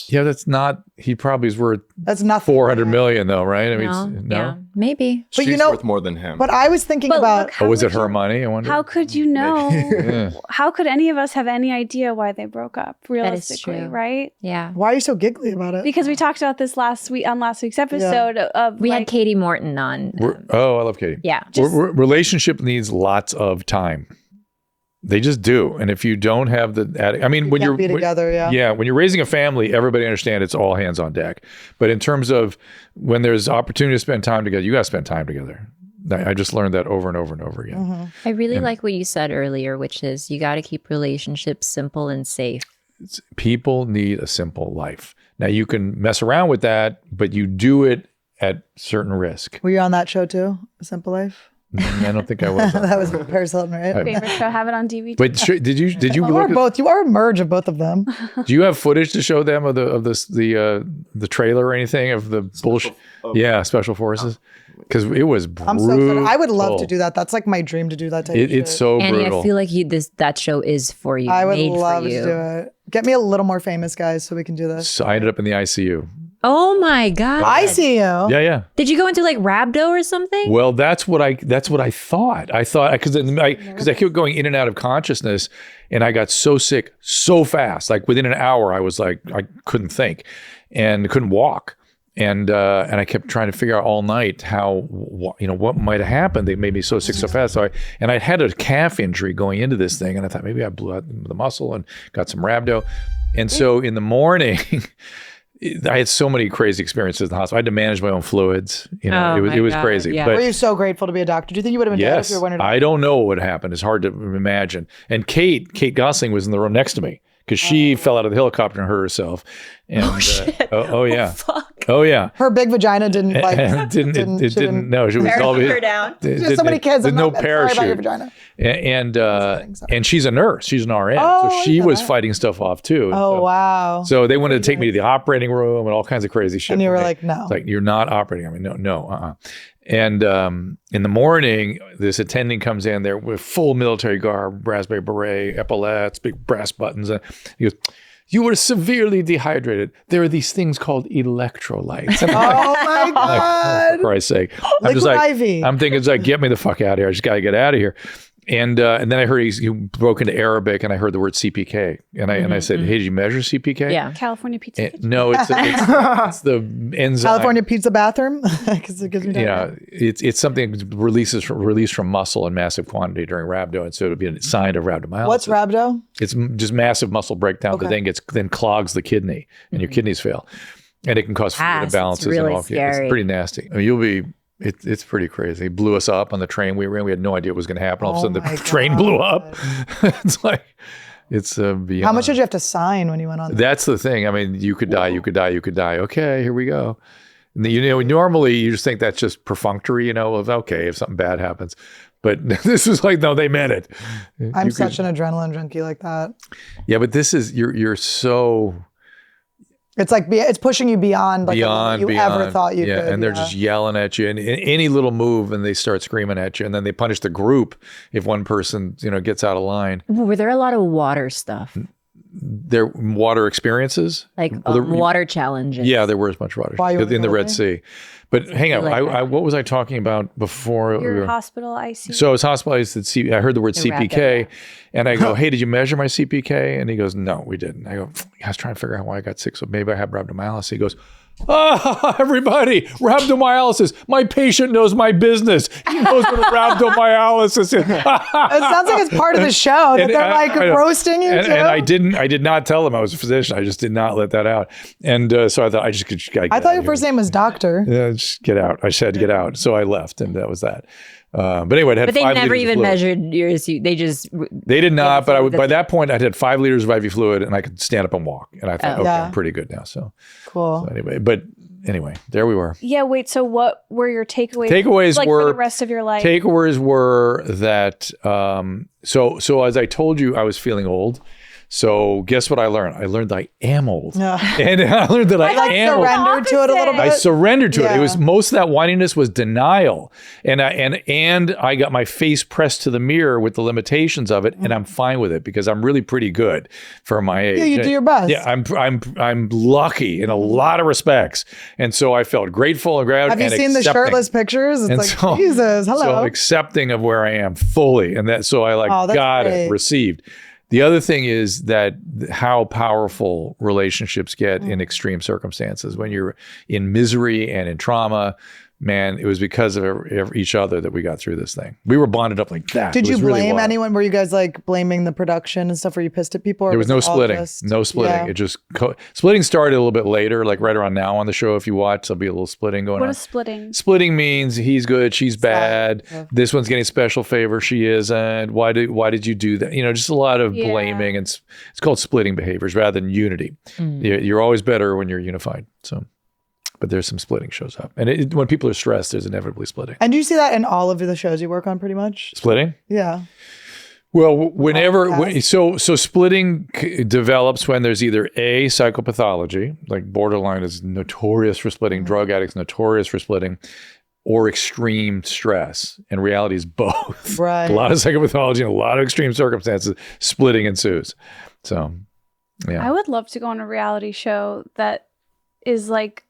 Yeah, that's not. He probably is worth that's nothing. 400 million though, right? I mean, No, yeah, maybe. But She's worth more than him. But I was thinking But about look, how was it would her you- money? I wonder. How could you know? Yeah. How could any of us have any idea why they broke up? is Realistically, true. right? Yeah. why are you so giggly about it? Because we talked about this last week's episode of We had Katie Morton on. I love Katie. Yeah. Relationship needs lots of time. They just do. And if you don't have when can't you're be together, yeah. when you're raising a family, everybody understands it's all hands on deck. But in terms of when there's opportunity to spend time together, you got to spend time together. I just learned that over and over and over again. I really like what you said earlier, which is you got to keep relationships simple and safe. People need a simple life. Now you can mess around with that, but you do it at certain risk. Were you on that show too? A Simple Life? I don't think I was. That was Paris Hilton, right? favorite show. Have it on DVD. But did you You are look at, both. You are a merge of both of them. do you have footage to show them of the trailer or anything of the bullshit? Yeah, special forces. Because it was brutal. I'm so excited. I would love to do that. That's my dream to do that type of shit. It's so Annie, brutal. I feel like that show is for you. I would made love for to you. do it. Get me a little more famous, guys, so we can do this. So I ended up in the ICU. Oh my God. I see you. Yeah. Did you go into rhabdo or something? Well, that's what I thought. I thought because I kept going in and out of consciousness, and I got so sick so fast. Within an hour, I was I couldn't think, and couldn't walk, and I kept trying to figure out all night what might have happened. They made me so sick so fast. So I had a calf injury going into this thing, and I thought maybe I blew out the muscle and got some rhabdo, and so in the morning. I had so many crazy experiences in the hospital. I had to manage my own fluids. It was crazy. yeah. Were But you so grateful to be a doctor? Do you think you would have been dead if yes, you were one I don't know what would happen. It's hard to imagine. And Kate Gosling was in the room next to me because she fell out of the helicopter and hurt herself. And, shit. oh yeah. Fuck. Oh yeah. Her big vagina didn't It didn't. No, she was all. her down. She has so many kids. There's I'm no not sorry about your parachute. vagina. And she's a nurse. She's an RN. Oh, so I she know was that. fighting stuff off too. Oh, wow. So they wanted to take me to the operating room and all kinds of crazy shit. And you were They- like, no. It's like, you're not operating. I mean, no. And in the morning, this attending comes in there with full military garb, raspberry beret, epaulets, big brass buttons. And he goes, "You were severely dehydrated. There are these things called electrolytes." And I'm Oh my God. for Christ's sake. Liquid IV. I'm thinking, get me the fuck out of here. I just got to get out of here. And then I heard he broke into Arabic, and I heard the word CPK, and I said, "Hey, did you measure CPK?" Yeah. California pizza. No, it's the enzyme. California pizza bathroom, because it gives me diarrhea. It's something released from muscle in massive quantity during rhabdo, and so it'll be a sign of rhabdomyolysis. What's rhabdo? It's just massive muscle breakdown that then clogs the kidney, and your kidneys fail, and it can cause fluid imbalances. Really and all. scary. It's pretty nasty. I mean, it's pretty crazy. He blew us up on the train we were in. We had no idea what was going to happen. All of a sudden, the train blew up. It's beyond. How much did you have to sign when you went on? That's the thing. I mean, you could die, you could die, you could die. Okay, here we go. And normally you just think that's just perfunctory, of okay, if something bad happens. But this was like, no, they meant it. I'm such an adrenaline junkie like that. Yeah, but this is, you're so... It's like, it's pushing you beyond you ever thought you could. And they're just yelling at you, and any little move, and they start screaming at you, and then they punish the group if one person, gets out of line. Were there a lot of water stuff? Their water experiences? Like water challenges? Yeah, there was much water in the Red Sea. But hang on, what was I talking about before? Your hospital ICU. So I was hospitalized at I heard the word CPK, and I go, "Hey, did you measure my CPK?" And he goes, "No, we didn't." I go, "I was trying to figure out why I got sick, so maybe I have rhabdomyolysis." He goes, everybody, rhabdomyolysis. My patient knows my business. He knows what a rhabdomyolysis is. It sounds like it's part of the show that they're roasting you too. And I did not tell him I was a physician. I just did not let that out. And so I thought I just could get I thought your first name was Doctor. Yeah, just get out. I said get out. So I left, and that was that. But anyway, but they never even measured yours. They did not. But by that point, I had 5 liters of IV fluid, and I could stand up and walk. And I thought, I'm pretty good now. So cool. So anyway, there we were. Yeah. Wait. So what were your takeaways? Takeaways were for the rest of your life. Takeaways were that. So as I told you, I was feeling old. So guess what I learned? I learned that I am old. And I learned that I am old. Surrendered to it a little bit. I surrendered to it. It was most of that whininess was denial. And I got my face pressed to the mirror with the limitations of it, and I'm fine with it because I'm really pretty good for my age. Yeah, you do your best. Yeah, I'm lucky in a lot of respects. And so I felt grateful and proud. Have you seen the shirtless pictures? It's Jesus, hello. So accepting of where I am fully. And that so I got it, received. The other thing is that how powerful relationships get in extreme circumstances. When you're in misery and in trauma, man, it was because of each other that we got through this thing. We were bonded up like that. Did you blame anyone? Were you guys blaming the production and stuff? Were you pissed at people? There was no splitting. No splitting. Yeah. It just splitting started a little bit later, like right around now on the show. If you watch, there'll be a little splitting going on. What is splitting? Splitting means he's good, she's bad. Yeah. This one's getting special favor, she isn't. Why did you do that? Just a lot of blaming, and it's called splitting behaviors rather than unity. You're always better when you're unified. So. But there's some splitting shows up. And when people are stressed, there's inevitably splitting. And do you see that in all of the shows you work on pretty much? Splitting? Yeah. Well, so splitting develops when there's either A, psychopathology, like borderline is notorious for splitting, drug addicts notorious for splitting, or extreme stress. And reality is both. Right. A lot of psychopathology and a lot of extreme circumstances, splitting ensues. So, yeah. I would love to go on a reality show that is like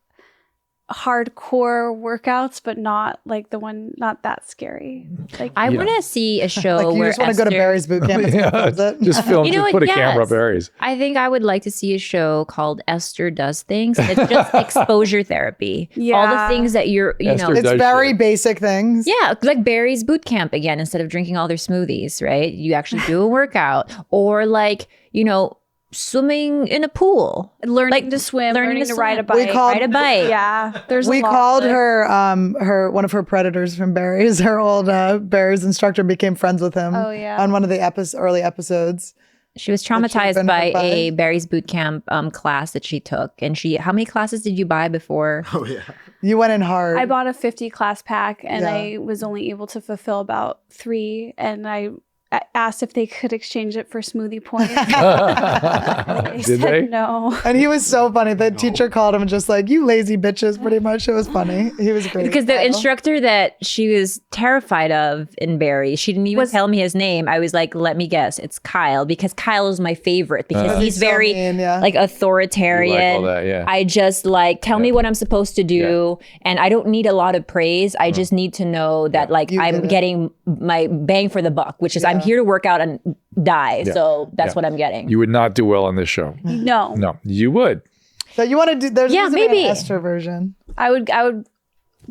hardcore workouts, but not like not that scary. Like I want to see a show you where just want to go to Barry's boot camp. Just film. Just put a camera up Barry's. I think I would like to see a show called Esther Does Things. It's just exposure therapy. Yeah, all the things that it's very basic things. Yeah, like Barry's boot camp again. Instead of drinking all their smoothies, right? You actually do a workout, or like swimming in a pool, learning to swim, learning to ride a bike. Ride a bike. Yeah, we called her one of her predators from Barry's. Her old Barry's instructor became friends with him. Oh yeah, on one of the early episodes. She was traumatized by a Barry's boot camp class that she took. And how many classes did you buy before? Oh yeah, you went in hard. I bought a 50 class pack, and I was only able to fulfill about 3, and I asked if they could exchange it for smoothie points. Did they? No. And he was so funny. The teacher called him just like, you lazy bitches, pretty much. It was funny. He was great. Because the instructor that she was terrified of in Barry, she didn't even tell me his name. I was like, let me guess, it's Kyle, because Kyle is my favorite because he's so very mean, yeah. like authoritarian. You like all that, yeah. I just like tell me what I'm supposed to do, and I don't need a lot of praise. I just need to know that like I'm getting my bang for the buck, which is I'm here to work out and die. So that's what I'm getting. You would not do well on this show. No. No, you would. So you want to do, there's maybe an Esther version. I would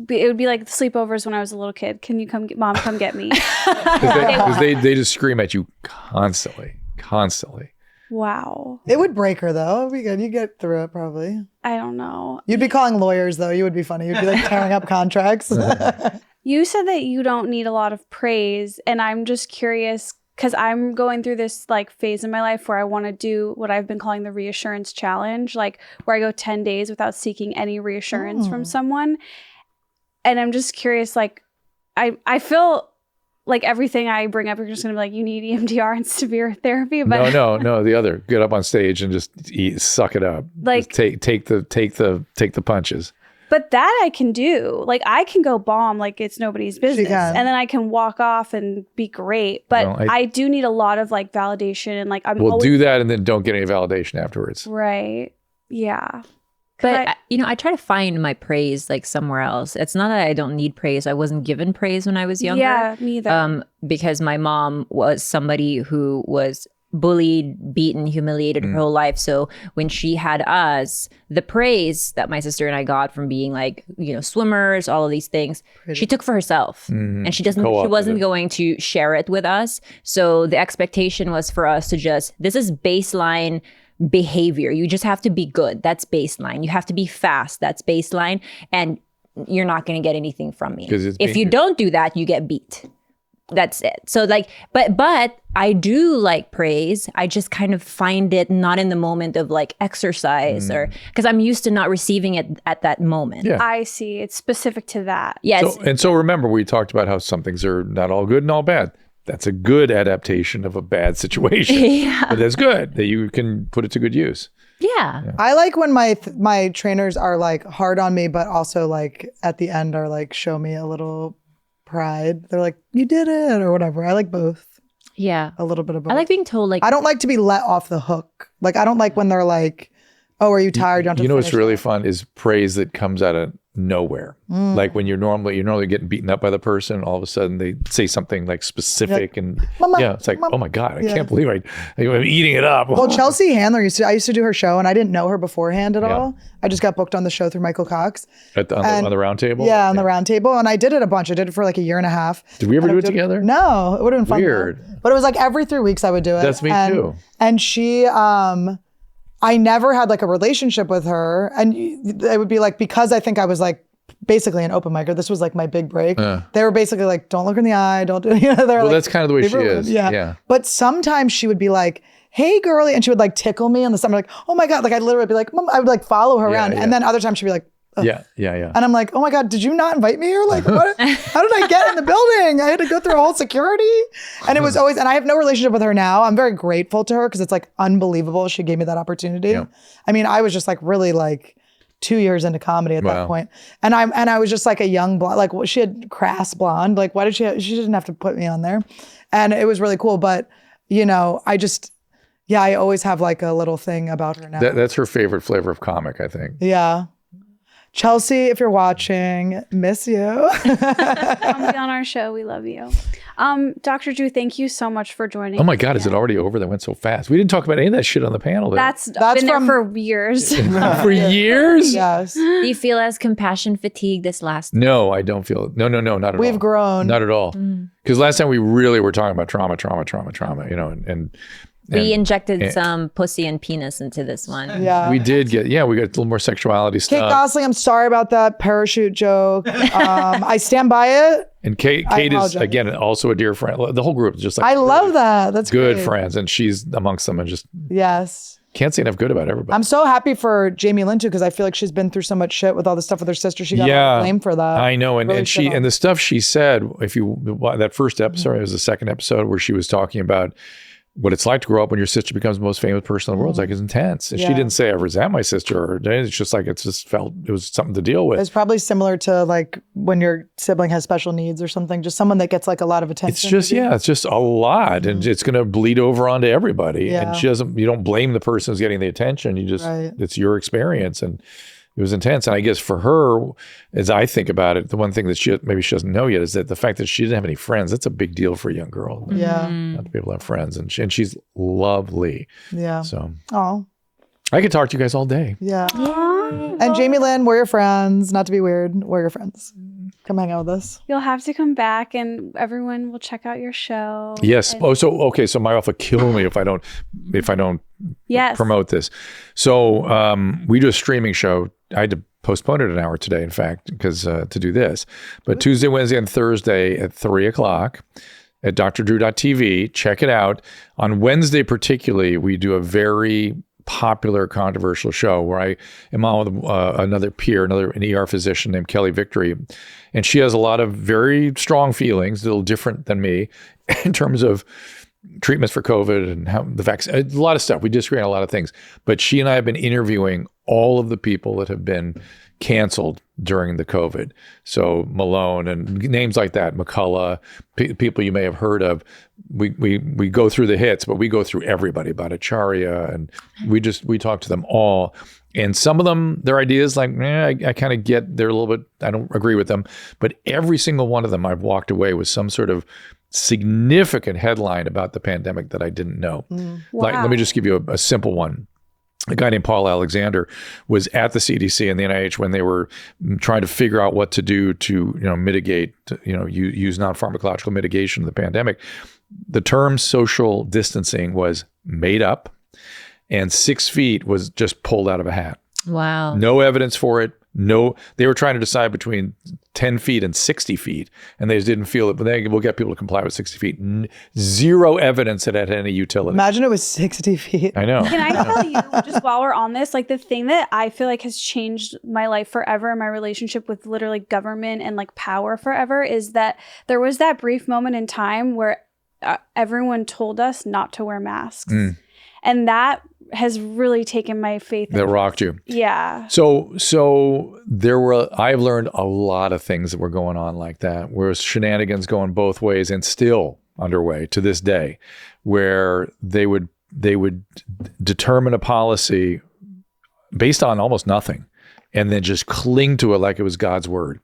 it would be like the sleepovers when I was a little kid. Can you come Mom, come get me? Because they just scream at you constantly. Wow. It would break her though. It'd be good. You get through it probably. I don't know. You'd be calling lawyers though. You would be funny. You'd be like tearing up contracts. You said that you don't need a lot of praise, and I'm just curious because I'm going through this like phase in my life where I want to do what I've been calling the reassurance challenge, like where I go 10 days without seeking any reassurance from someone. And I'm just curious, like I feel like everything I bring up, you're just gonna be like, you need EMDR and severe therapy. But No. The other, get up on stage and just suck it up. Like, just take the punches. But that I can do. Like I can go bomb like it's nobody's business. And then I can walk off and be great. But I do need a lot of like validation and like do that and then don't get any validation afterwards. Right. Yeah. But I try to find my praise like somewhere else. It's not that I don't need praise. I wasn't given praise when I was younger. Yeah, me either. Because my mom was somebody who was bullied, beaten, humiliated her whole life. So when she had us, the praise that my sister and I got from being like, swimmers, all of these things, she took for herself. And she wasn't going to share it with us. So the expectation was for us to this is baseline behavior. You just have to be good. That's baseline. You have to be fast. That's baseline. And you're not going to get anything from me. If you don't do that, you get beat. That's it. So like, but I do like praise. I just kind of find it not in the moment of like exercise or because I'm used to not receiving it at that moment. Yeah. I see. It's specific to that. Yes. So remember, we talked about how some things are not all good and all bad. That's a good adaptation of a bad situation. But that's good that you can put it to good use. Yeah. I like when my trainers are like hard on me, but also like at the end are like show me a little pride. They're like, you did it or whatever. I like both. Yeah. A little bit of both. I like being told like I don't like to be let off the hook. Like I don't like when they're like, oh, are you tired? You know what's really fun is praise that comes out of nowhere. Like when you're normally getting beaten up by the person, all of a sudden they say something like specific and Mama, it's like, oh my God, I can't believe I'm eating it up. Well, Chelsea Handler I used to do her show and I didn't know her beforehand at all. I just got booked on the show through Michael Cox. On the round table? Yeah, on the round table. And I did it a bunch. I did it for like a year and a half. Did we ever do it together? No, it would have been fun. Weird. Though. But it was like every 3 weeks I would do it. That's me too. And she, I never had like a relationship with her. And it would be like, because I think I was like, basically an open micer. This was like my big break. They were basically like, don't look her in the eye. Don't do it. Well, that's kind of the way she is. Yeah. But sometimes she would be like, hey, girly. And she would like tickle me on the stomach. Like, oh my God. Like I'd literally be like, Mom, I would like follow her around. And then other times she'd be like, ugh. Yeah. And I'm like, oh my God, did you not invite me here? Like, what? How did I get in the building? I had to go through a whole security. And it was always, and I have no relationship with her now. I'm very grateful to her because it's like unbelievable. She gave me that opportunity. Yeah. I mean, I was just like really like 2 years into comedy at that point. And I was just like a young blonde, like she had crass blonde. Like why did she didn't have to put me on there. And it was really cool. But I always have like a little thing about her now. That's her favorite flavor of comic, I think. Yeah. Chelsea, if you're watching, miss you. Come be on our show. We love you. Dr. Drew, thank you so much for joining. Oh my God, is it already over? That went so fast. We didn't talk about any of that shit on the panel. That's been there for years. For years? Yes. Do you feel as compassion fatigue this last No, I don't feel it. No, not at all. We've grown. Not at all. Because last time we really were talking about trauma, and we injected some pussy and penis into this one. Yeah. we did we got a little more sexuality Kate stuff. Gosling, I'm sorry about that parachute joke. I stand by it. And Kate is, again, also a dear friend. The whole group is just like I love that. That's good great. friends. And she's amongst them and just, Yes. can't say enough good about everybody. I'm so happy for Jamie Lynn too, because I feel like she's been through so much shit with all the stuff with her sister. She got a lot of blame for that. I know, and, Really and she and the stuff she said. If you that first episode, it was the second episode where she was talking about what it's like to grow up when your sister becomes the most famous person in the world. It's like it's intense. And she didn't say I resent my sister or anything. It's just like it was something to deal with. It's probably similar to like when your sibling has special needs or something, just someone that gets like a lot of attention. It's just a lot, and it's going to bleed over onto everybody. And you don't blame the person who's getting the attention. You just it's your experience, and it was intense. And I guess for her, as I think about it, the one thing that she doesn't know yet is that the fact that she didn't have any friends, that's a big deal for a young girl. Yeah. Not to be able to have friends. And she's lovely. Yeah. So oh, I could talk to you guys all day. Yeah. And Jamie Lynn, we're your friends. Not to be weird, we're your friends. Come hang out with us. You'll have to come back, and everyone will check out your show. Yes. And So my wife will kill me if I don't promote this. So we do a streaming show. I had to postpone it an hour today, in fact, because to do this. But Tuesday, Wednesday, and Thursday at 3:00 at drdrew.tv. Check it out. On Wednesday, particularly, we do a very popular, controversial show where I am on with another peer, an ER physician named Kelly Victory. And she has a lot of very strong feelings, a little different than me in terms of treatments for COVID and how the vaccine, a lot of stuff. We disagree on a lot of things. But she and I have been interviewing all of the people that have been canceled during the COVID. So Malone and names like that, McCullough, people you may have heard of. We go through the hits, but we go through everybody, Bhattacharya, and we talk to them all. And some of them, their ideas, like, I kind of get, they're a little bit, I don't agree with them. But every single one of them, I've walked away with some sort of significant headline about the pandemic that I didn't know. Like, let me just give you a simple one. A guy named Paul Alexander was at the CDC and the NIH when they were trying to figure out what to do to, mitigate, use non-pharmacological mitigation of the pandemic. The term social distancing was made up, and 6 feet was just pulled out of a hat. Wow. No evidence for it. No, they were trying to decide between 10 feet and 60 feet, and they just didn't feel it. But we'll get people to comply with 60 feet. Zero evidence that it had any utility. Imagine it was 60 feet. I know. Can I tell you, just while we're on this, like the thing that I feel like has changed my life forever and my relationship with literally government and like power forever is that there was that brief moment in time where everyone told us not to wear masks. And that has really taken my faith. That rocked you. Yeah. So I've learned a lot of things that were going on like that, where shenanigans going both ways and still underway to this day, where they would determine a policy based on almost nothing and then just cling to it like it was God's word.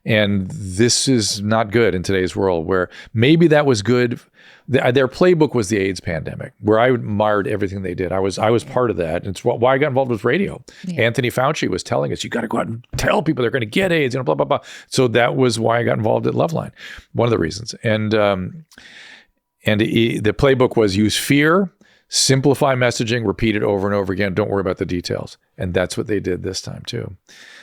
And this is not good in today's world, where maybe that was good. Their playbook was the AIDS pandemic, where I admired everything they did. I was part of that. It's why I got involved with radio. Yeah. Anthony Fauci was telling us, you got to go out and tell people they're going to get AIDS, blah, blah, blah. So that was why I got involved at Loveline, one of the reasons. And the playbook was use fear, simplify messaging, repeat it over and over again. Don't worry about the details. And that's what they did this time too.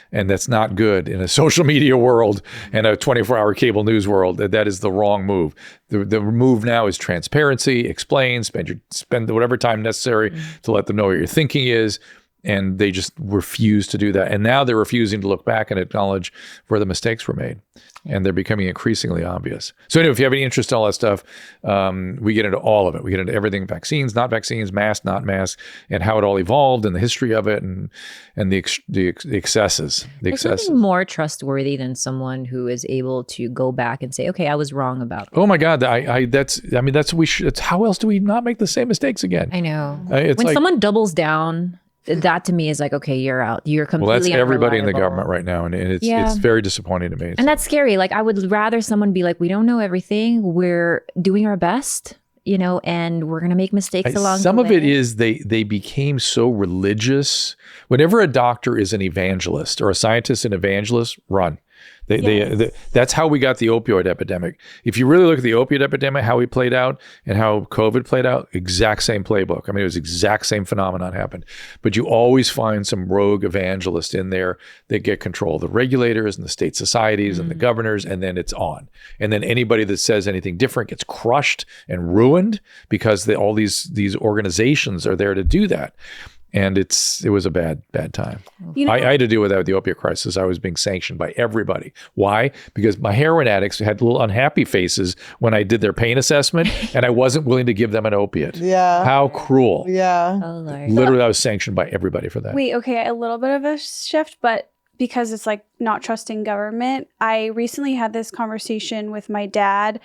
And that's not good in a social media world and a 24-hour cable news world. That is the wrong move. The move now is transparency, explain, spend whatever time necessary to let them know what your thinking is. And they just refuse to do that. And now they're refusing to look back and acknowledge where the mistakes were made. And they're becoming increasingly obvious. So anyway, if you have any interest in all that stuff, we get into all of it. We get into everything: vaccines, not vaccines, masks, not masks, and how it all evolved and the history of it and the excesses. There's nothing more trustworthy than someone who is able to go back and say, okay, I was wrong about that. Oh my God. That's what we should, it's how else do we not make the same mistakes again? I know. When someone doubles down, that to me is like, okay, you're out. You're completely Well, that's everybody in the unreliable. government right now. And it's very disappointing to me. And that's scary. Like, I would rather someone be like, we don't know everything. We're doing our best, and we're going to make mistakes along the way. Some of it is they became so religious. Whenever a doctor is an evangelist or a scientist an evangelist, run. That's how we got the opioid epidemic. If you really look at the opioid epidemic, how it played out and how COVID played out, exact same playbook. I mean, it was exact same phenomenon happened. But you always find some rogue evangelist in there that get control of the regulators and the state societies and the governors, and then it's on. And then anybody that says anything different gets crushed and ruined because all these organizations are there to do that. And it was a bad time. I had to deal with that with the opioid crisis. I was being sanctioned by everybody. Why? Because my heroin addicts had little unhappy faces when I did their pain assessment, and I wasn't willing to give them an opiate. Yeah. How cruel. Yeah. Oh, Lord. Literally, I was sanctioned by everybody for that. Wait, okay, a little bit of a shift, but because it's like not trusting government, I recently had this conversation with my dad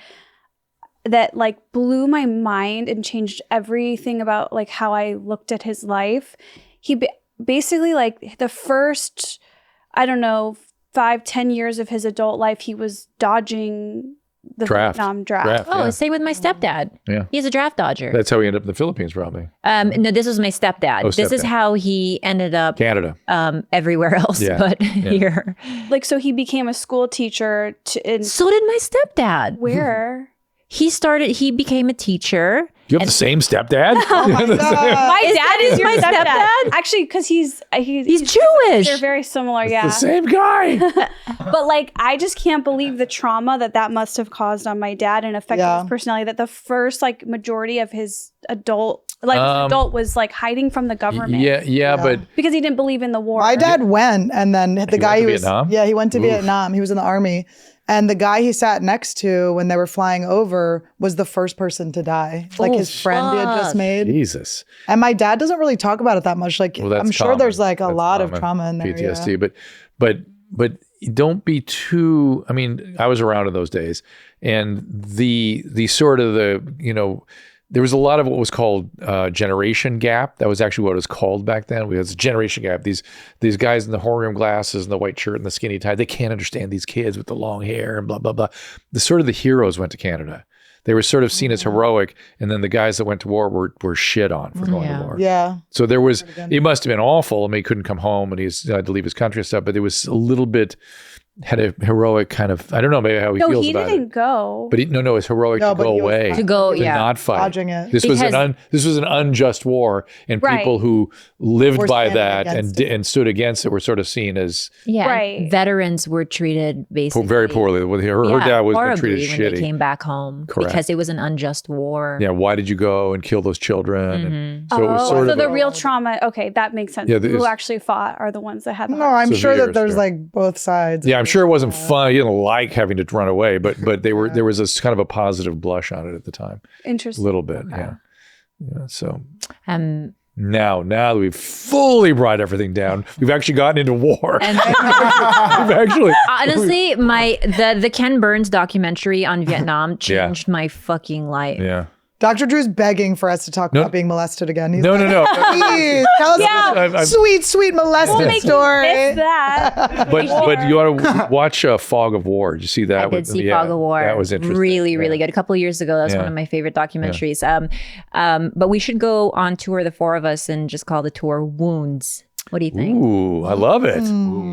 that like blew my mind and changed everything about like how I looked at his life. He basically like the first, I don't know, 5-10 years of his adult life, he was dodging the Vietnam draft. Oh, same with my stepdad. Yeah. He's a draft dodger. That's how he ended up in the Philippines, probably. No, this was my stepdad. This is how he ended up Canada. Everywhere else but here. Like, so he became a school teacher. So did my stepdad. Where? He became a teacher. You have the same stepdad? My dad is your my stepdad. Actually, because he's Jewish. They're very similar, yeah. The same guy. But like, I just can't believe the trauma that must have caused on my dad and affected his personality. That the first like majority of his adult was like hiding from the government. Yeah, but because he didn't believe in the war. My dad went, and then the guy went to he was Vietnam? he went to Vietnam. He was in the army. And the guy he sat next to when they were flying over was the first person to die. Like his friend he had just made. Jesus. And my dad doesn't really talk about it that much. Like I'm sure common. there's like a That's lot common. of trauma in there. PTSD. Yeah. But don't be too, I mean, I was around in those days, and the sort of there was a lot of what was called generation gap. That was actually what it was called back then. We had a generation gap. These guys in the horn-rimmed glasses and the white shirt and the skinny tie, they can't understand these kids with the long hair and blah, blah, blah. The heroes went to Canada. They were sort of seen as heroic, and then the guys that went to war were shit on for going to war. Yeah. So it must have been awful. I mean, he couldn't come home and he had to leave his country and stuff, but it was a little bit, had a heroic kind of, I don't know maybe how he feels about it. No, he didn't go. But it's heroic to go away. To go, to not fight. Dodging it. This was an unjust war, and people who lived Were by standing that against and stood against it were sort of seen as Right. Veterans were treated basically very poorly. Her dad was treated when shitty. they came back home. Correct. Because it was an unjust war. Yeah, why did you go and kill those children? And so it was sort so of the real trauma. Okay, that makes sense. Yeah, Who actually fought are the ones that had the No, I'm sure Severe that there's stuff. like both sides. Yeah, I'm sure it wasn't fun. You didn't like having to run away, but there was a kind of a positive blush on it at the time. Interesting. A little bit, yeah. So Now that we've fully brought everything down, we've actually gotten into war. And We've actually honestly, the Ken Burns documentary on Vietnam changed my fucking life. Yeah. Dr. Drew's begging for us to talk about being molested again. He's No. Please, tell us a sweet molested story. Miss that. But you ought to watch Fog of War. Did you see that? I did see Fog of War. That was interesting. Really, really good. A couple of years ago, that was one of my favorite documentaries. But we should go on tour, the four of us, and just call the tour Wounds. What do you think? Ooh, I love it.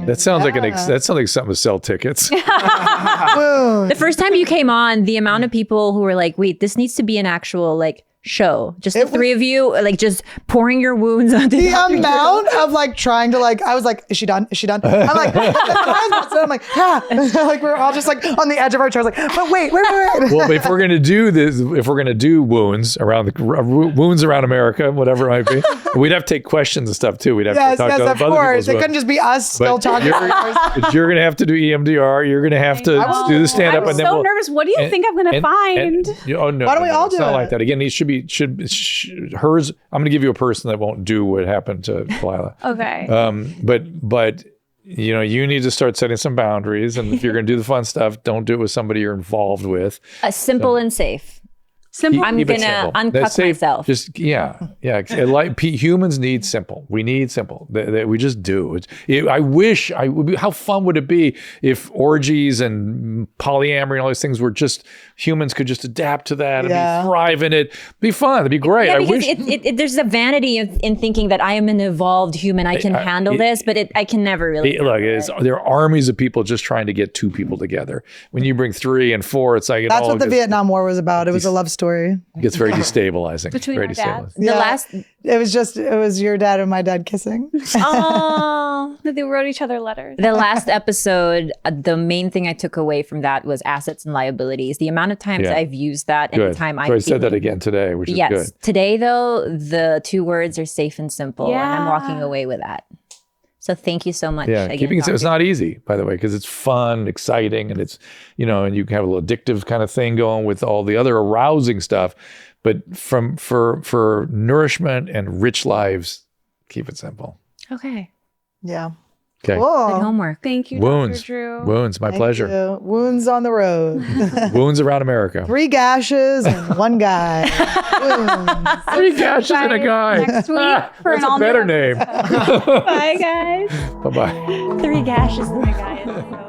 That sounds like that sounds like something to sell tickets. The first time you came on, the amount of people who were like, "Wait, this needs to be an actual like show." Just the three of you, like just pouring your wounds onto the amount of like trying to like, I was like, is she done? Is she done? I'm like, I'm like, yeah. Like we're all just like on the edge of our chairs, like, but wait. Well, if we're gonna do this, if we're gonna do wounds around America, whatever it might be, we'd have to take questions and stuff too. We'd have to talk to other people. It couldn't just be us still talking. But you're gonna have to do EMDR. You're gonna have to do the stand up. I'm so nervous. What do you think I'm gonna find? Oh no! Why don't we all do it's not it? like that. Again, these should be hers. I'm gonna give you a person that won't do what happened to Khalyla. Okay. But you need to start setting some boundaries, and if you're gonna do the fun stuff, don't do it with somebody you're involved with. Simple and safe. Simple. I'm Keep it gonna simple. uncuck That's safe. myself. Just humans need simple. We need simple. We just do. I wish I would be. How fun would it be if orgies and polyamory and all these things were just humans could just adapt to that and thrive in it? Be fun. It'd be great. Yeah, I because wish. there's a vanity in thinking that I am an evolved human. I can handle this, but I can never really. There are armies of people just trying to get two people together. When you bring 3 and 4, it's like That's what the Vietnam War was about. It was a love story. It gets very destabilizing. Between very our dads. destabilizing. It was your dad and my dad kissing. Oh, They wrote each other letters. the last episode, the main thing I took away from that was assets and liabilities. The amount of times I've used that, Good. anytime So I said that again today, which is good. Today though, the 2 words are safe and simple, and I'm Yeah. walking away with that. So thank you so much. Yeah, again, keeping it. Dr. It's not easy, by the way, because it's fun, exciting, and it's and you can have a little addictive kind of thing going with all the other arousing stuff. But for nourishment and rich lives, keep it simple. Okay. Yeah. Okay. Good Cool. homework. Thank you, Wounds. Dr. Drew. Wounds. My Thank pleasure. you. Wounds on the road. Wounds around America. 3 gashes and 1 guy. Wounds. 3 gashes and a Guys, guy. next week for That's an a better all-new name. Bye, guys. Bye bye. 3 gashes in the guy.